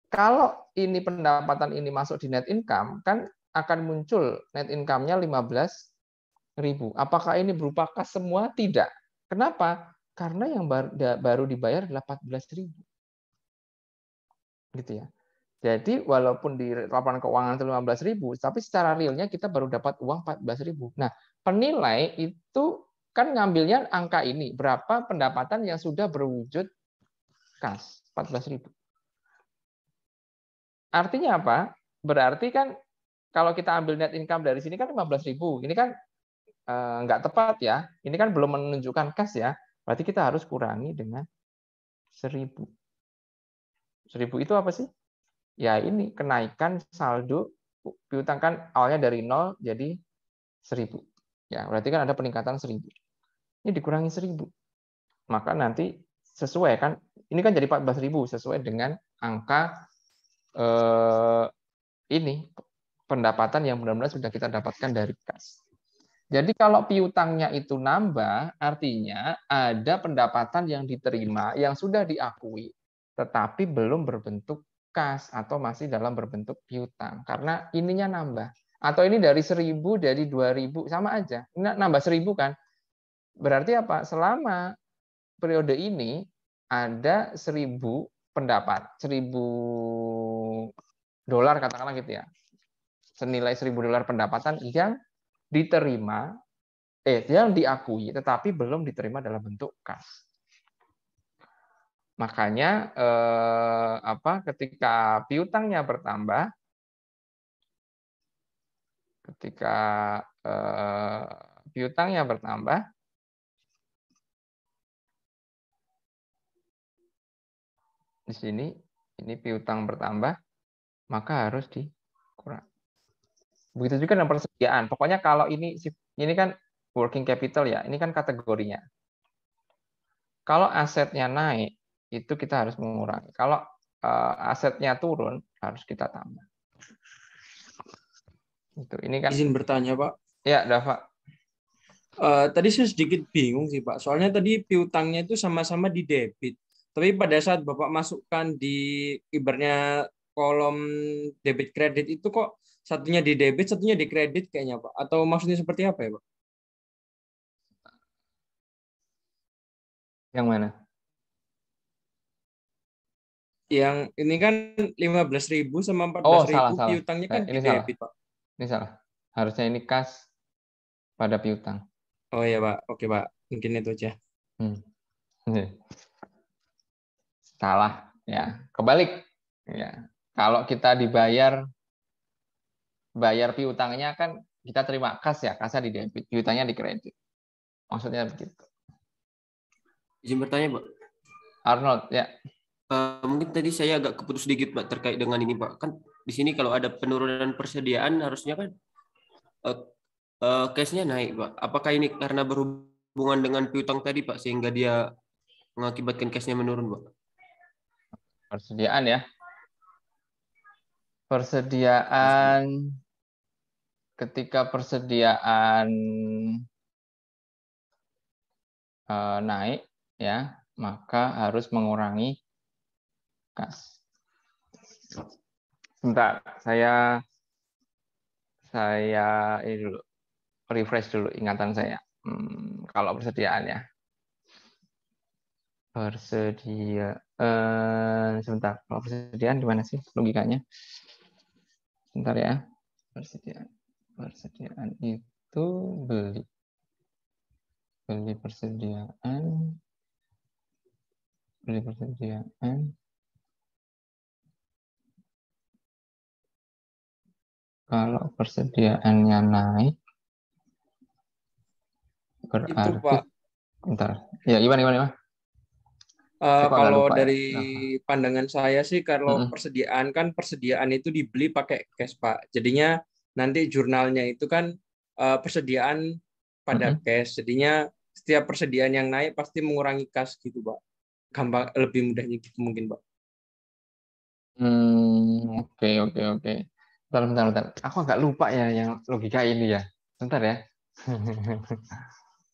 [SPEAKER 1] kalau ini pendapatan ini masuk di net income, kan akan muncul net income-nya 15.000. Apakah ini berupa kas semua? Tidak. Kenapa? Karena yang baru dibayar adalah 14.000. Gitu ya. Jadi walaupun di laporan keuangan itu 15.000, tapi secara realnya kita baru dapat uang 14.000. Nah, penilai itu kan ngambilnya angka ini, berapa pendapatan yang sudah berwujud kas, 14.000. Artinya apa? Berarti kan kalau kita ambil net income dari sini kan 15.000. Ini kan nggak tepat ya. Ini kan belum menunjukkan kas ya. Berarti kita harus kurangi dengan 1.000. 1.000 itu apa sih? Ya ini kenaikan saldo piutang, kan awalnya dari 0 jadi 1.000. Ya, berarti kan ada peningkatan 1.000. Ini dikurangi 1.000. Maka nanti sesuai kan, ini kan jadi 14.000 sesuai dengan angka ini pendapatan yang benar-benar sudah kita dapatkan dari kas. Jadi kalau piutangnya itu nambah, artinya ada pendapatan yang diterima yang sudah diakui, tetapi belum berbentuk kas atau masih dalam berbentuk piutang karena ininya nambah. Atau ini dari 1.000, dari 2.000, sama aja. Ini nambah 1.000 kan. Berarti apa? Selama periode ini ada 1.000 pendapat, 1.000 dolar katakanlah gitu ya. Senilai 1.000 dolar pendapatan yang diterima, yang diakui, tetapi belum diterima dalam bentuk kas. Makanya ketika piutangnya bertambah, di sini ini piutang bertambah, maka harus dikurangi. Begitu juga dengan persediaan. Pokoknya kalau ini kan working capital ya, ini kan kategorinya. Kalau asetnya naik, itu kita harus mengurangi. Kalau asetnya turun, harus kita tambah. Itu. Ini kan.
[SPEAKER 2] Izin bertanya, Pak.
[SPEAKER 1] Ya, Dava.
[SPEAKER 2] Tadi saya sedikit bingung sih, Pak. Soalnya tadi piutangnya itu sama-sama di debit. Tapi pada saat Bapak masukkan di ibaratnya kolom debit kredit itu kok satunya di debit, satunya di kredit kayaknya, Pak. Atau maksudnya seperti apa ya, Pak?
[SPEAKER 1] Yang mana?
[SPEAKER 2] Yang ini kan 15.000 sama 14.000
[SPEAKER 1] salah.
[SPEAKER 2] piutangnya kan
[SPEAKER 1] Ini
[SPEAKER 2] di debit, Pak.
[SPEAKER 1] Ini salah. Harusnya ini kas pada piutang.
[SPEAKER 2] Oh ya, Pak. Oke, Pak. Mungkin itu aja.
[SPEAKER 1] Salah ya. Kebalik ya. Kalau kita bayar piutangnya kan kita terima kas ya, kasnya di debit, piutangnya di kredit. Maksudnya begitu.
[SPEAKER 4] Izin bertanya, Pak.
[SPEAKER 1] Arnold, ya.
[SPEAKER 4] Mungkin tadi saya agak keputus sedikit, Pak, terkait dengan ini, Pak. Kan di sini kalau ada penurunan persediaan harusnya kan cashnya naik, Pak. Apakah ini karena berhubungan dengan piutang tadi, Pak, sehingga dia mengakibatkan cashnya menurun, Pak?
[SPEAKER 1] Persediaan ya. Persediaan, ketika persediaan naik, ya, maka harus mengurangi kas. Sebentar, saya ini dulu, refresh dulu ingatan saya. Kalau persediaan ya. Persediaan, sebentar. Kalau persediaan gimana sih logikanya? Sebentar ya. Persediaan itu beli persediaan. Kalau persediaannya naik, berarti
[SPEAKER 2] Itu Pak,
[SPEAKER 1] bentar. Ya, gimana?
[SPEAKER 2] kalau
[SPEAKER 1] lupa,
[SPEAKER 2] dari
[SPEAKER 1] ya.
[SPEAKER 2] pandangan saya sih, kalau persediaan itu dibeli pakai cash Pak. Jadinya nanti jurnalnya itu kan persediaan pada cash. Jadinya setiap persediaan yang naik pasti mengurangi kas gitu Pak. Gampang, lebih mudahnya gitu mungkin Pak.
[SPEAKER 1] Oke. Bentar. Aku agak lupa ya yang logika ini ya. Bentar ya.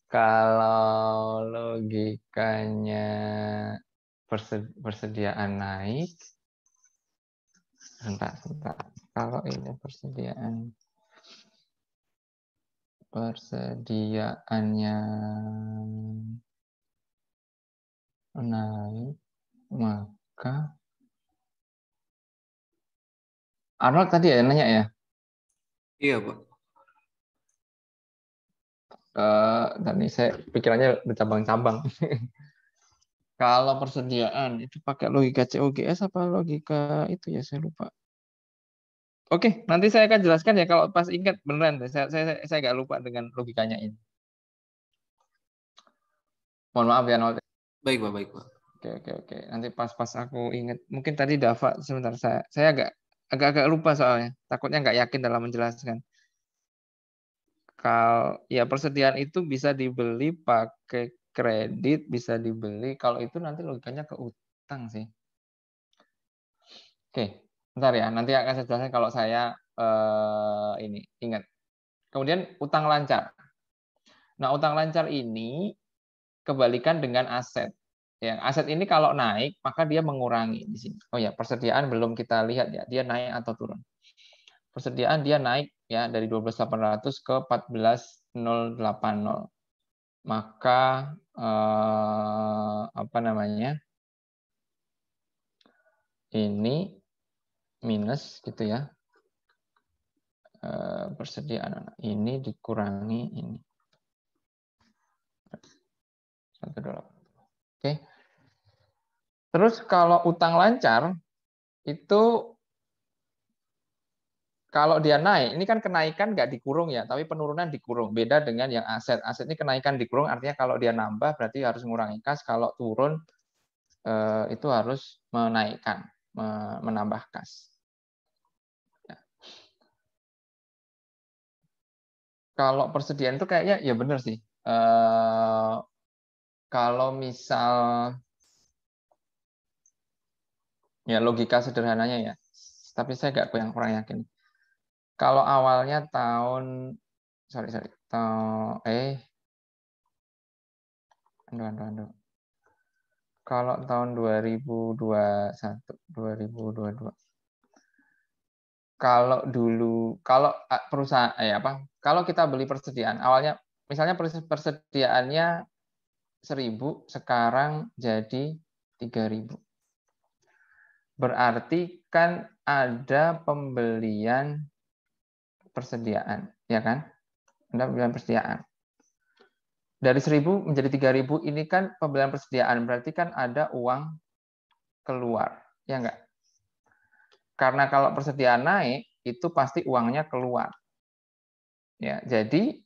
[SPEAKER 1] Kalau logikanya persediaan naik, bentar. Kalau ini persediaannya naik, maka Arnold tadi ya nanya ya?
[SPEAKER 4] Iya, Pak.
[SPEAKER 1] Tadi saya pikirannya bercabang-cabang. Kalau persediaan itu pakai logika COGS apa logika itu ya, saya lupa. Oke, nanti saya akan jelaskan ya kalau pas ingat beneran. Saya agak lupa dengan logikanya ini. Mohon maaf ya, Nold.
[SPEAKER 4] Baik, Pak.
[SPEAKER 1] Oke. Nanti pas aku ingat. Mungkin tadi Dava sebentar saya agak lupa soalnya. Takutnya nggak yakin dalam menjelaskan. Kalau ya persediaan itu bisa dibeli pakai kredit, bisa dibeli. Kalau itu nanti logikanya ke utang sih. Oke, bentar ya. Nanti akan saya jelaskan kalau saya ini ingat. Kemudian utang lancar. Nah, utang lancar ini kebalikan dengan aset. Ya, aset ini kalau naik maka dia mengurangi di sini. Oh ya, persediaan belum kita lihat ya, dia naik atau turun. Persediaan dia naik ya dari 12.800 ke 14.080. Maka apa namanya? Ini minus gitu ya. Persediaan ini dikurangi ini. 1,8. Oke. Terus kalau utang lancar itu kalau dia naik, ini kan kenaikan nggak dikurung ya, tapi penurunan dikurung. Beda dengan yang aset. Aset ini kenaikan dikurung, artinya kalau dia nambah berarti harus mengurangi kas. Kalau turun itu harus menaikkan, menambah kas. Ya. Kalau persediaan itu kayaknya ya benar sih. Kalau misal ya logika sederhananya ya, tapi saya nggak kurang yakin. Kalau awalnya kalau tahun 2021, 2022. Kalau perusahaan kalau kita beli persediaan awalnya misalnya persediaannya 1.000 sekarang jadi 3.000. Berarti kan ada pembelian persediaan, ya kan? Ada pembelian persediaan. Dari 1.000 menjadi 3.000 ini kan pembelian persediaan, berarti kan ada uang keluar, ya enggak? Karena kalau persediaan naik, itu pasti uangnya keluar. Ya, jadi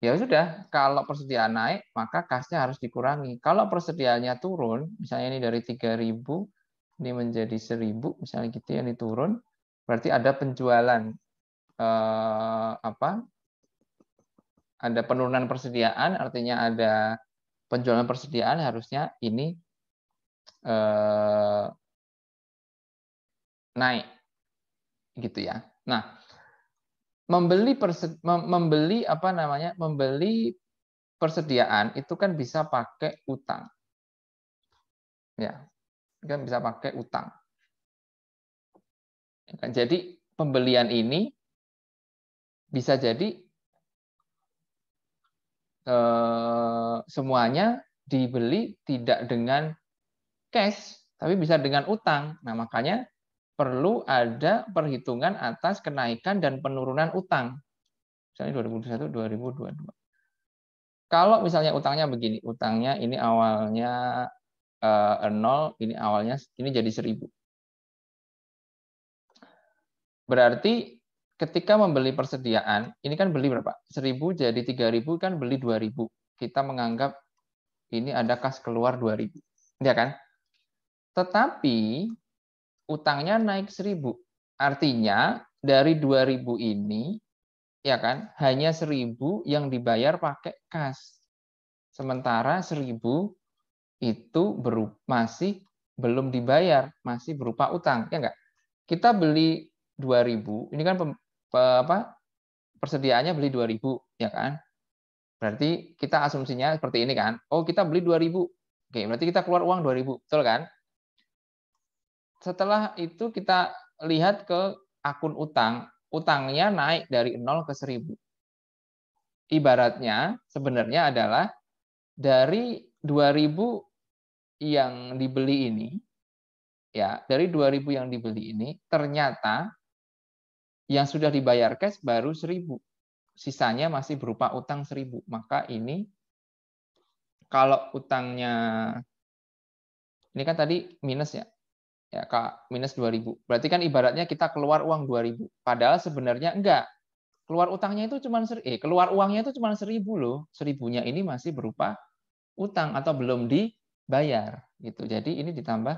[SPEAKER 1] ya sudah, kalau persediaan naik, maka kasnya harus dikurangi. Kalau persediaannya turun, misalnya ini dari 3.000 ini menjadi 1.000, misalnya gitu ya, ini turun, berarti ada penjualan ada penurunan persediaan, artinya ada penjualan persediaan, harusnya ini naik. gitu ya. Nah, membeli persediaan itu kan bisa pakai utang. Ya, kan bisa pakai utang. Jadi pembelian ini bisa jadi semuanya dibeli tidak dengan cash, tapi bisa dengan utang. Nah, makanya perlu ada perhitungan atas kenaikan dan penurunan utang. Misalnya 2021, 2022. Kalau misalnya utangnya begini, utangnya ini awalnya 0, ini awalnya ini jadi 1000. Berarti ketika membeli persediaan, ini kan beli berapa? 1000 jadi 3000 kan beli 2000. Kita menganggap ini ada kas keluar 2000. Ya kan? Tetapi utangnya naik 1000. Artinya dari 2000 ini ya kan, hanya 1000 yang dibayar pakai kas. Sementara 1000 itu masih belum dibayar, masih berupa utang, ya enggak? Kita beli 2000, ini kan persediaannya beli 2000, ya kan? Berarti kita asumsinya seperti ini kan. Oh, kita beli 2000. Oke, berarti kita keluar uang 2000, betul kan? Setelah itu kita lihat ke akun utang, utangnya naik dari 0 ke 1000. Ibaratnya sebenarnya adalah dari 2000 yang dibeli ini, ya, dari 2000 yang dibeli ini, ternyata yang sudah dibayar cash baru 1000. Sisanya masih berupa utang 1000. Maka ini kalau utangnya, ini kan tadi minus ya, ya minus 2000. Berarti kan ibaratnya kita keluar uang 2000. Padahal sebenarnya enggak. Keluar utangnya itu keluar uangnya itu cuma 1000 loh. 1000-nya ini masih berupa utang atau belum dibayar gitu. Jadi ini ditambah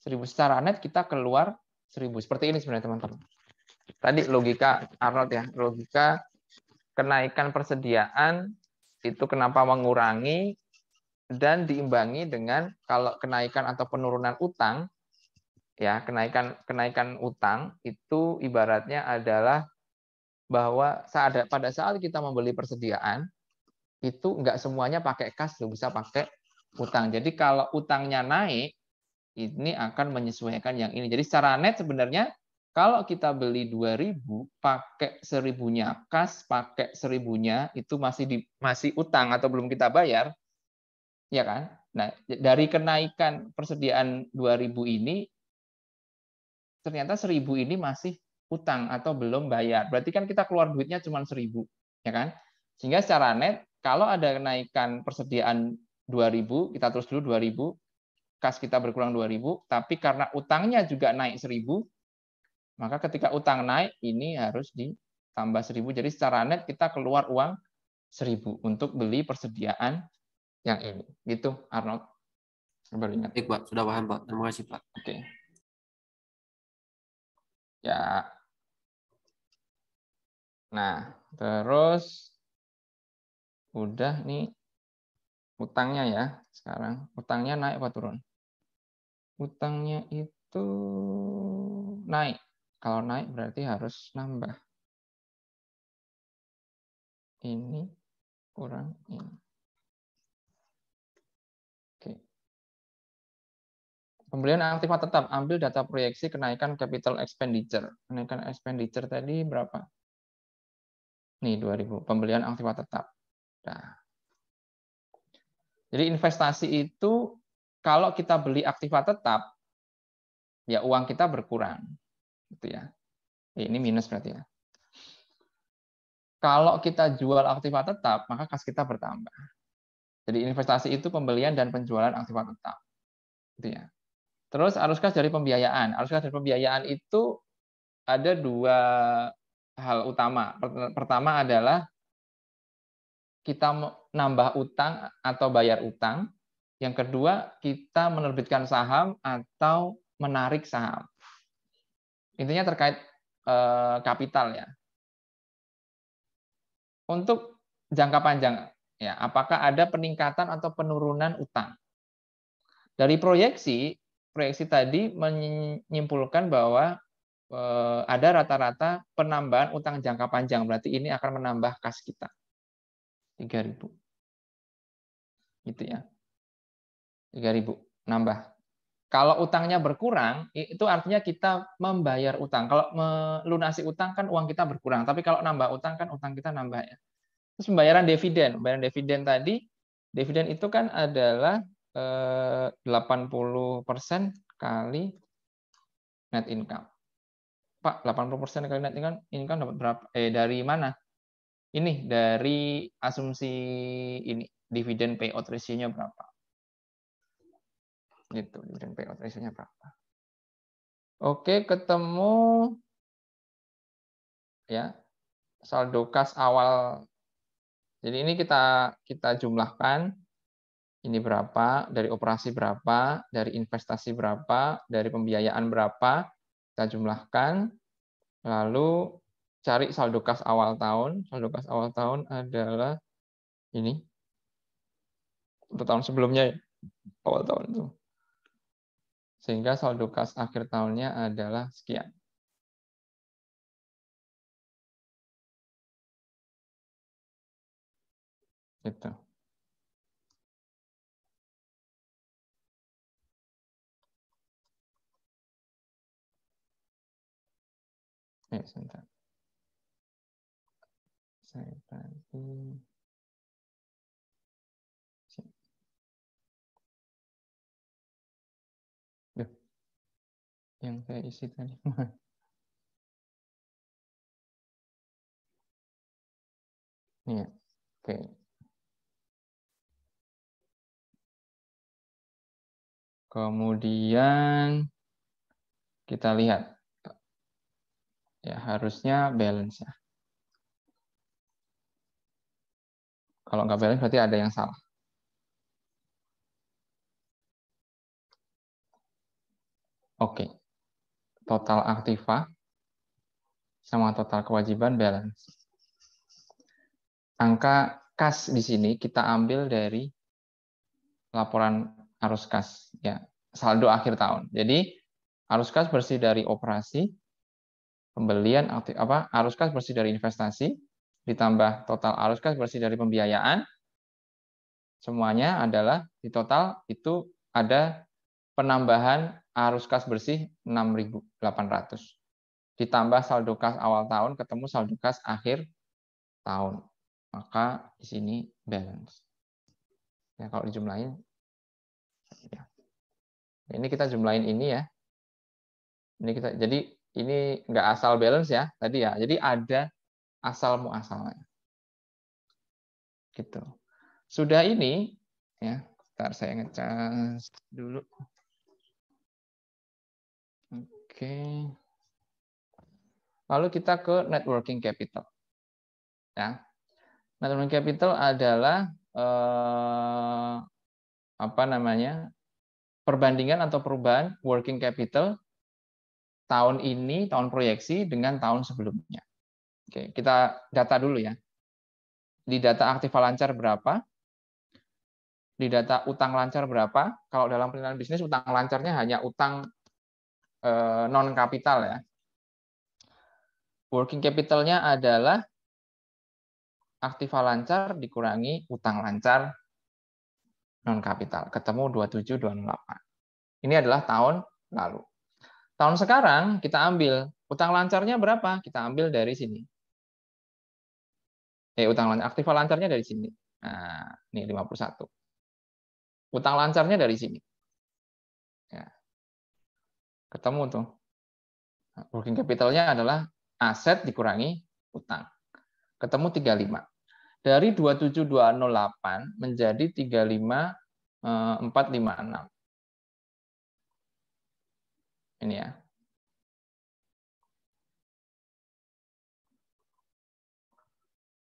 [SPEAKER 1] 1000 secara net kita keluar 1000. Seperti ini sebenarnya teman-teman. Tadi logika Arnold ya, logika kenaikan persediaan itu kenapa mengurangi dan diimbangi dengan kalau kenaikan atau penurunan utang ya, kenaikan utang itu ibaratnya adalah bahwa pada saat kita membeli persediaan itu enggak semuanya pakai kas, bisa pakai utang. Jadi kalau utangnya naik, ini akan menyesuaikan yang ini. Jadi secara net sebenarnya kalau kita beli 2000 pakai 1000-nya kas, pakai 1000-nya itu masih utang atau belum kita bayar, ya kan? Nah, dari kenaikan persediaan 2000 ini ternyata 1000 ini masih utang atau belum bayar. Berarti kan kita keluar duitnya cuma 1000, ya kan? Sehingga secara net kalau ada kenaikan persediaan 2000, kita terus dulu 2000, kas kita berkurang 2000, tapi karena utangnya juga naik 1000, maka ketika utang naik ini harus ditambah 1000. Jadi secara net kita keluar uang 1000 untuk beli persediaan yang ini. Gitu, Arnold. Baru ingat.
[SPEAKER 4] Baik, Pak. Sudah paham, Pak. Terima kasih, Pak.
[SPEAKER 1] Oke. Ya. Nah, terus udah nih utangnya ya. Sekarang utangnya naik apa turun? Utangnya itu naik. Kalau naik berarti harus nambah. Ini kurang ini. Oke. Pembelian aktiva tetap, ambil data proyeksi kenaikan capital expenditure. Kenaikan expenditure tadi berapa? Nih 2000, pembelian aktiva tetap. Nah. Jadi investasi itu kalau kita beli aktiva tetap, ya uang kita berkurang. Gitu ya. Ini minus berarti ya. Kalau kita jual aktiva tetap, maka kas kita bertambah. Jadi investasi itu pembelian dan penjualan aktiva tetap. Gitu ya. Terus arus kas dari pembiayaan. Arus kas dari pembiayaan itu ada dua hal utama. Pertama adalah kita nambah utang atau bayar utang. Yang kedua, kita menerbitkan saham atau menarik saham. Intinya terkait kapital ya. Untuk jangka panjang, ya, apakah ada peningkatan atau penurunan utang? Dari proyeksi tadi menyimpulkan bahwa ada rata-rata penambahan utang jangka panjang. Berarti ini akan menambah kas kita. 3.000. Gitu ya. 3.000 nambah. Kalau utangnya berkurang, itu artinya kita membayar utang. Kalau melunasi utang kan uang kita berkurang. Tapi kalau nambah utang kan utang kita nambah ya. Terus pembayaran dividen. Pembayaran dividen tadi, dividen itu kan adalah 80% kali net income. Pak, 80% kali net income dapat berapa? Dari mana? Ini dari asumsi ini, dividen payout ratio-nya berapa? Gitu, dividen payout ratio-nya berapa? Oke, ketemu ya saldo kas awal. Jadi ini kita jumlahkan. Ini berapa, dari operasi berapa, dari investasi berapa, dari pembiayaan berapa, kita jumlahkan, lalu cari saldo kas awal tahun. Saldo kas awal tahun adalah ini, untuk tahun sebelumnya, awal tahun itu. Sehingga saldo kas akhir tahunnya adalah sekian. Gitu. Sebentar. Saya tadi yang saya isi tadi. Iya. Oke. Kemudian kita lihat. Ya, harusnya balance ya. Kalau nggak balance berarti ada yang salah. Oke. Total aktiva sama total kewajiban balance. Angka kas di sini kita ambil dari laporan arus kas ya, saldo akhir tahun. Jadi arus kas bersih dari operasi, pembelian arus kas bersih dari investasi, ditambah total arus kas bersih dari pembiayaan, semuanya adalah di total itu ada penambahan arus kas bersih 6.800. Ditambah saldo kas awal tahun ketemu saldo kas akhir tahun. Maka di sini balance. Ya, kalau dijumlahin ya. Ini kita jumlahin ini ya. Jadi ini nggak asal balance ya tadi ya. Jadi ada asal muasalnya. Gitu. Sudah ini ya, bentar saya ngecas dulu. Oke. Lalu kita ke net working capital. Ya. Net working capital adalah perbandingan atau perubahan working capital tahun ini, tahun proyeksi dengan tahun sebelumnya. Oke, kita data dulu ya. Di data aktiva lancar berapa? Di data utang lancar berapa? Kalau dalam penilaian bisnis utang lancarnya hanya utang non kapital ya. Working capital-nya adalah aktiva lancar dikurangi utang lancar non kapital, ketemu 27,208. Ini adalah tahun lalu. Tahun sekarang kita ambil utang lancarnya berapa? Kita ambil dari sini. Utang lancar, aktiva lancarnya dari sini. Nah, ini 51. Utang lancarnya dari sini. Ya. Ketemu tuh. Working capital-nya adalah aset dikurangi utang. Ketemu 35. Dari 27.208 menjadi 35.456. Ini ya.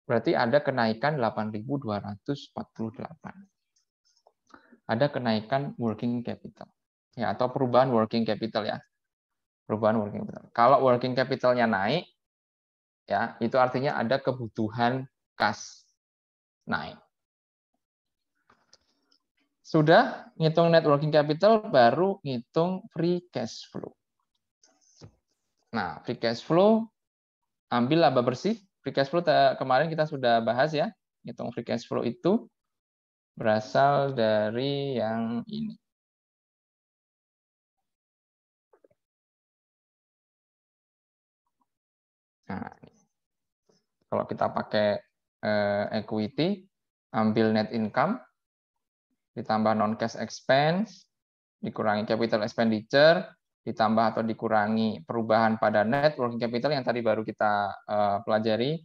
[SPEAKER 1] Berarti ada kenaikan 8.248. Ada kenaikan working capital. Ya, atau perubahan working capital ya. Perubahan working capital. Kalau working capital-nya naik, ya itu artinya ada kebutuhan kas naik. Sudah ngitung net working capital, baru ngitung free cash flow. Nah, free cash flow, ambil laba bersih. Free cash flow kemarin kita sudah bahas ya. Hitung free cash flow itu berasal dari yang ini. Nah, kalau kita pakai equity, ambil net income, ditambah non-cash expense, dikurangi capital expenditure, ditambah atau dikurangi perubahan pada net working capital yang tadi baru kita pelajari,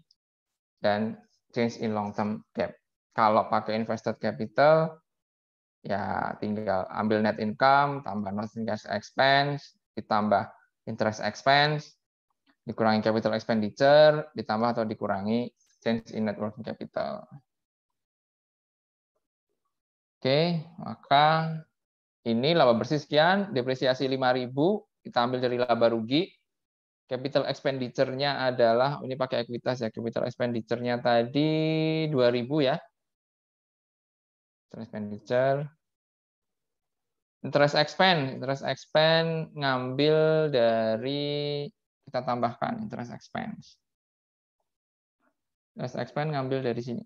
[SPEAKER 1] dan change in long term debt. Kalau pakai invested capital, ya tinggal ambil net income, tambah non-cash expense, ditambah interest expense, dikurangi capital expenditure, ditambah atau dikurangi change in net working capital. Oke, maka ini laba bersih sekian, depresiasi 5.000, kita ambil dari laba rugi. Capital expenditure-nya adalah, ini pakai ekuitas ya, capital expenditure-nya tadi 2.000 ya. Expenditure. Interest expense ngambil dari, kita tambahkan interest expense. Interest expense ngambil dari sini.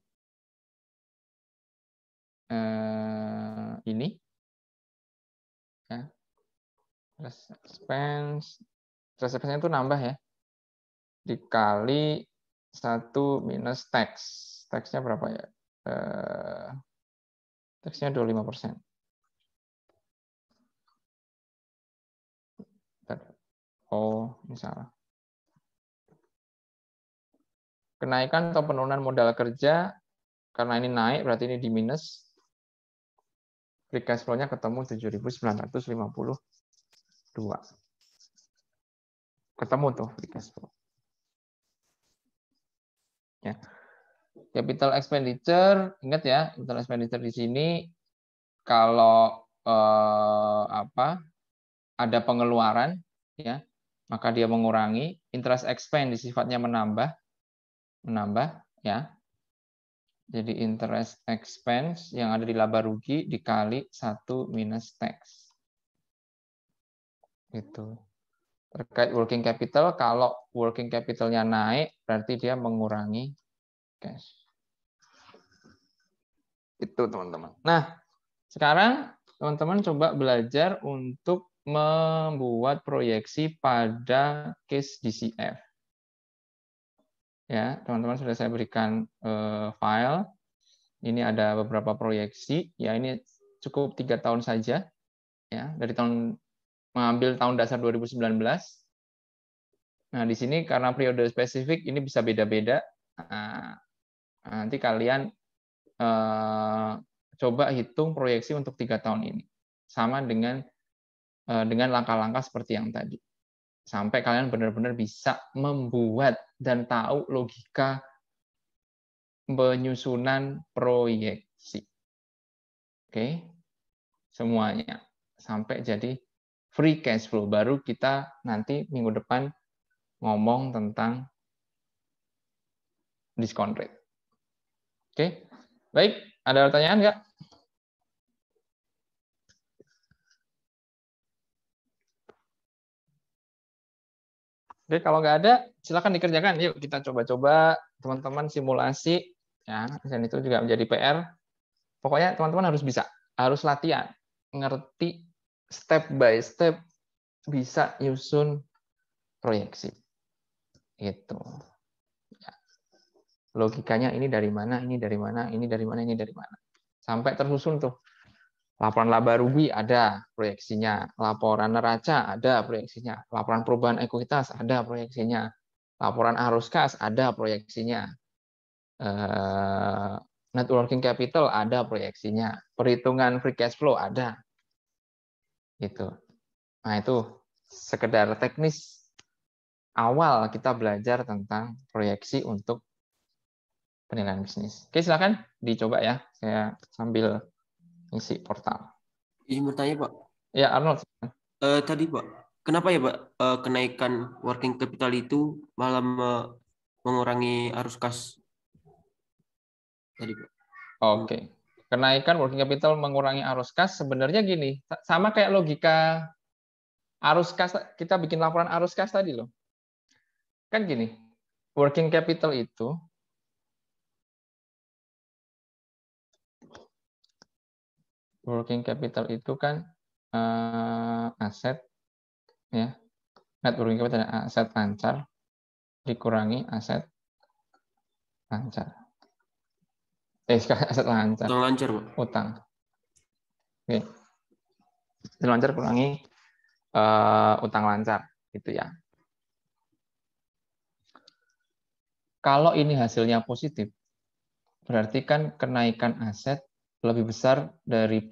[SPEAKER 1] Ini. Ya. Interest expense itu nambah ya. Dikali 1 minus tax. Taxnya berapa ya? Taxnya 25%. Oh, ini salah. Kenaikan atau penurunan modal kerja, karena ini naik, berarti ini di minus. Free cash flow-nya ketemu 7.952. Ketemu tuh free cash flow. Ya. Capital expenditure, ingat ya, capital expenditure di sini kalau ada pengeluaran, ya, maka dia mengurangi. Interest expense sifatnya menambah, ya. Jadi interest expense yang ada di laba rugi dikali 1 minus tax. Gitu. Terkait working capital, kalau working capital-nya naik, berarti dia mengurangi cash. Itu teman-teman. Nah, sekarang teman-teman coba belajar untuk membuat proyeksi pada case DCF. Ya, teman-teman sudah saya berikan file. Ini ada beberapa proyeksi. Ya, ini cukup 3 tahun saja. Ya, dari mengambil tahun dasar 2019. Nah, di sini karena periode spesifik ini bisa beda-beda. Nah, nanti kalian coba hitung proyeksi untuk 3 tahun ini. Sama dengan langkah-langkah seperti yang tadi. Sampai kalian benar-benar bisa membuat dan tahu logika penyusunan proyeksi. Oke. Semuanya. Sampai jadi free cash flow. Baru kita nanti minggu depan ngomong tentang discount rate. Oke. Baik, ada pertanyaan nggak? Oke, kalau nggak ada, silakan dikerjakan. Yuk kita coba-coba teman-teman simulasi. Ya, dan itu juga menjadi PR. Pokoknya teman-teman harus bisa, harus latihan, ngerti step by step, bisa nyusun proyeksi. Gitu. Ya. Logikanya ini dari mana, ini dari mana, ini dari mana, ini dari mana. Sampai tersusun tuh. Laporan laba rugi ada proyeksinya, laporan neraca ada proyeksinya, laporan perubahan ekuitas ada proyeksinya, laporan arus kas ada proyeksinya, net working capital ada proyeksinya, perhitungan free cash flow ada, gitu. Nah itu sekedar teknis awal kita belajar tentang proyeksi untuk penilaian bisnis. Oke, silakan dicoba ya, saya sambil isi portal.
[SPEAKER 4] Izin bertanya, Pak.
[SPEAKER 1] Ya, Arnold.
[SPEAKER 4] Tadi, Pak, kenapa ya, Pak, kenaikan working capital itu malah mengurangi arus kas tadi, Pak?
[SPEAKER 1] Oke. Kenaikan working capital mengurangi arus kas sebenarnya gini, sama kayak logika arus kas, kita bikin laporan arus kas tadi loh. kan gini, working capital itu kan aset, ya, net working capital aset lancar dikurangi aset lancar. Aset lancar.
[SPEAKER 4] Utang lancar, Pak.
[SPEAKER 1] Utang. Oke. Aset lancar kurangi utang lancar, gitu ya. Kalau ini hasilnya positif, berarti kan kenaikan aset lebih besar dari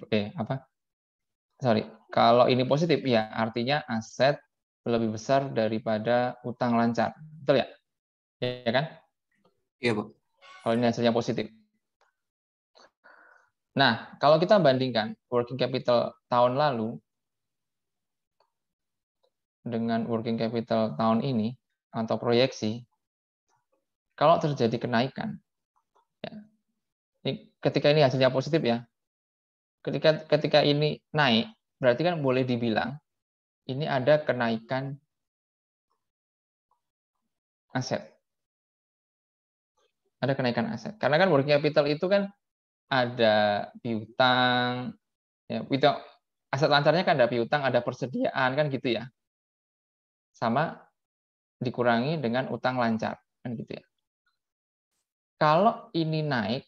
[SPEAKER 1] kalau ini positif ya artinya aset lebih besar daripada utang lancar. Betul ya? Ya kan?
[SPEAKER 4] Iya, Pak.
[SPEAKER 1] Kalau ini hasilnya positif. Nah, kalau kita bandingkan working capital tahun lalu dengan working capital tahun ini atau proyeksi, kalau terjadi kenaikan, ya, ketika ini hasilnya positif ya, ketika ini naik, berarti kan boleh dibilang ini ada kenaikan aset. Ada kenaikan aset. Karena kan working capital itu kan ada piutang, ya, piutang aset lancarnya kan ada piutang, ada persediaan kan gitu ya. Sama dikurangi dengan utang lancar kan gitu ya. Kalau ini naik,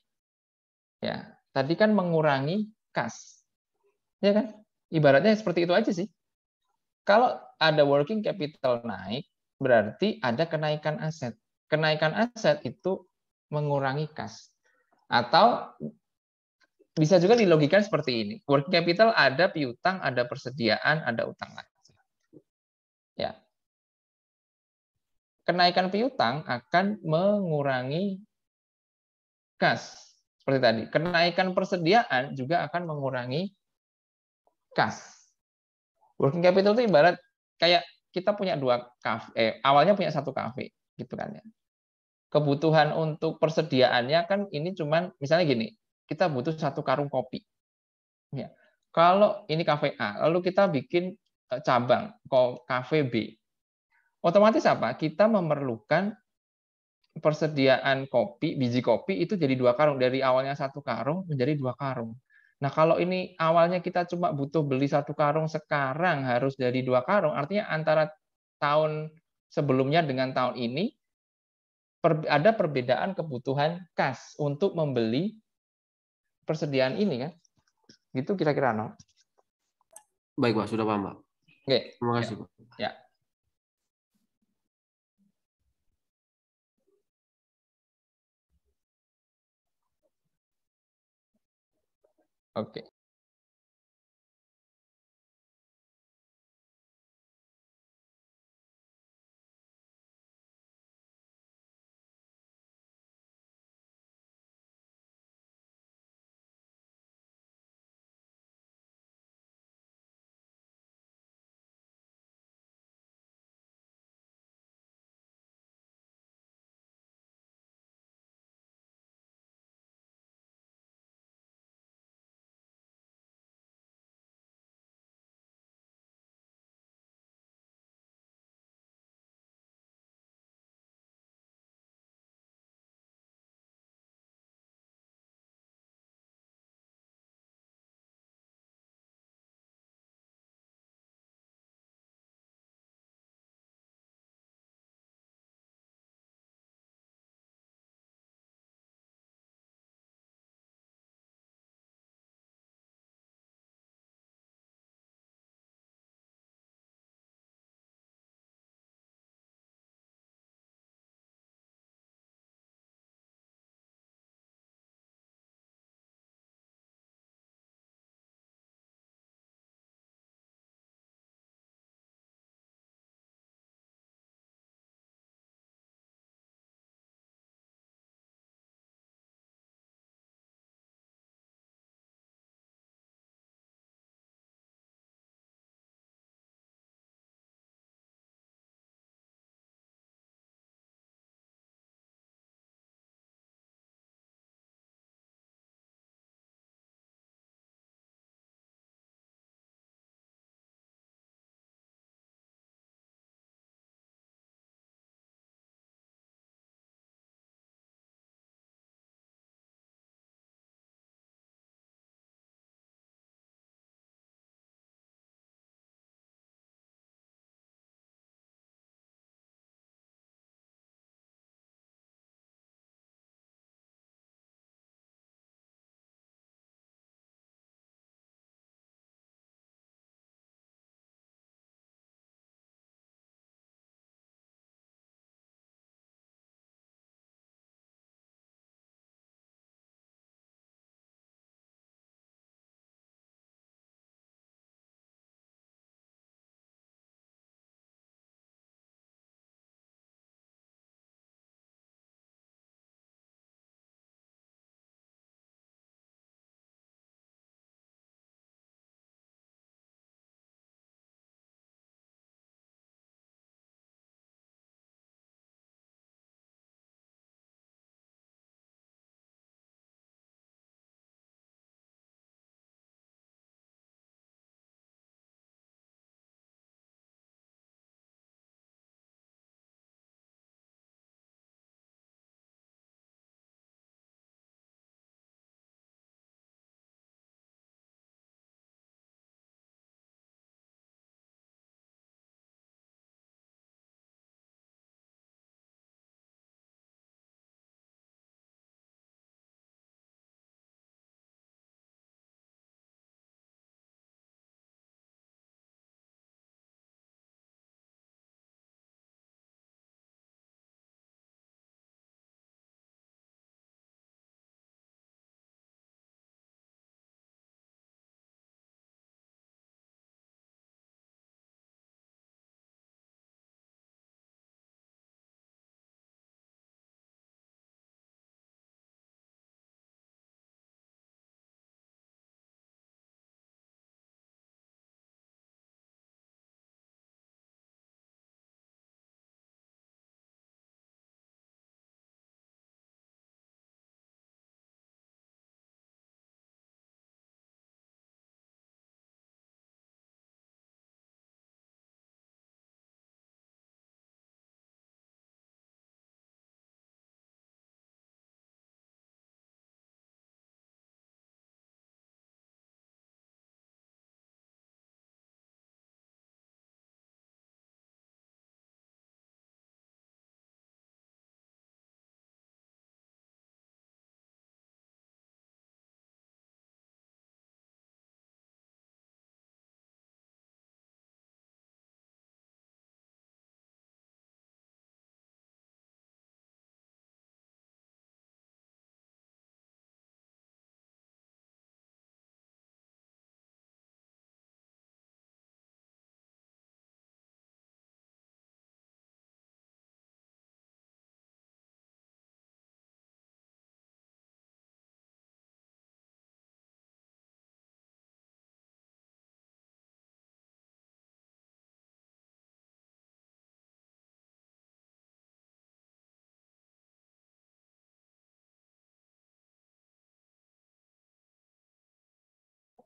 [SPEAKER 1] ya tadi kan mengurangi kas, ya kan? Ibaratnya seperti itu aja sih. Kalau ada working capital naik, berarti ada kenaikan aset. Kenaikan aset itu mengurangi kas. Atau bisa juga dilogikan seperti ini. Working capital ada piutang, ada persediaan, ada utang lancar. Ya. Kenaikan piutang akan mengurangi kas. Seperti tadi. Kenaikan persediaan juga akan mengurangi kas. Working capital itu ibarat kayak kita punya dua kafe, awalnya punya satu kafe, gitu kan ya. Kebutuhan untuk persediaannya kan ini cuman misalnya gini, kita butuh satu karung kopi. Ya. Kalau ini kafe A, lalu kita bikin cabang kafe B, otomatis apa? Kita memerlukan persediaan kopi, biji kopi itu jadi 2 karung, dari awalnya 1 karung menjadi 2 karung. Nah, kalau ini awalnya kita cuma butuh beli 1 karung, sekarang harus jadi 2 karung, artinya antara tahun sebelumnya dengan tahun ini ada perbedaan kebutuhan kas untuk membeli persediaan ini kan. Gitu kira-kira, no?
[SPEAKER 4] Baik, Pak, sudah paham, Pak.
[SPEAKER 1] Oke.
[SPEAKER 4] Terima kasih, Pak.
[SPEAKER 1] Ya. Oke.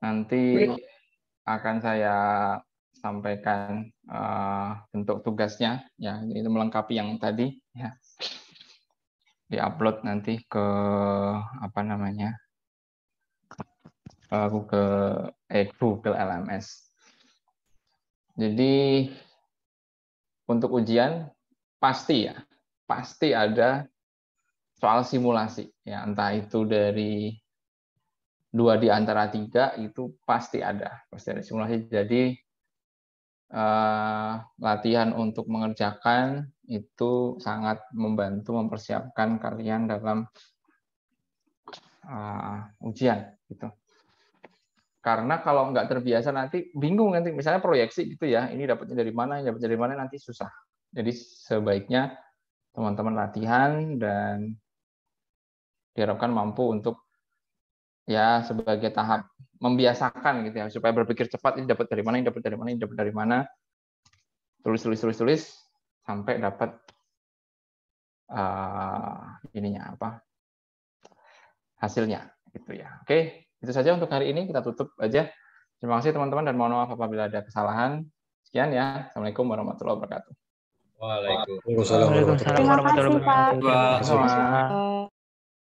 [SPEAKER 1] nanti akan saya sampaikan bentuk tugasnya, ya itu melengkapi yang tadi, ya diupload nanti ke apa namanya Google LMS. Jadi untuk ujian pasti ada soal simulasi, ya entah itu dari 2 di antara 3 itu pasti ada simulasi. Jadi latihan untuk mengerjakan itu sangat membantu mempersiapkan kalian dalam ujian gitu. Karena kalau nggak terbiasa nanti bingung, nanti misalnya proyeksi gitu ya, ini dapatnya dari mana nanti susah. Jadi sebaiknya teman-teman latihan dan diharapkan mampu untuk ya sebagai tahap membiasakan gitu ya, supaya berpikir cepat, ini dapat dari mana, tulis sampai dapat hasilnya gitu ya. Oke, itu saja untuk hari ini, kita tutup aja. Terima kasih teman-teman dan mohon maaf apabila ada kesalahan. Sekian ya. Assalamualaikum warahmatullahi wabarakatuh.
[SPEAKER 5] Waalaikumsalam warahmatullahi
[SPEAKER 6] Terima kasih, Pak.
[SPEAKER 5] wabarakatuh.
[SPEAKER 1] Sama.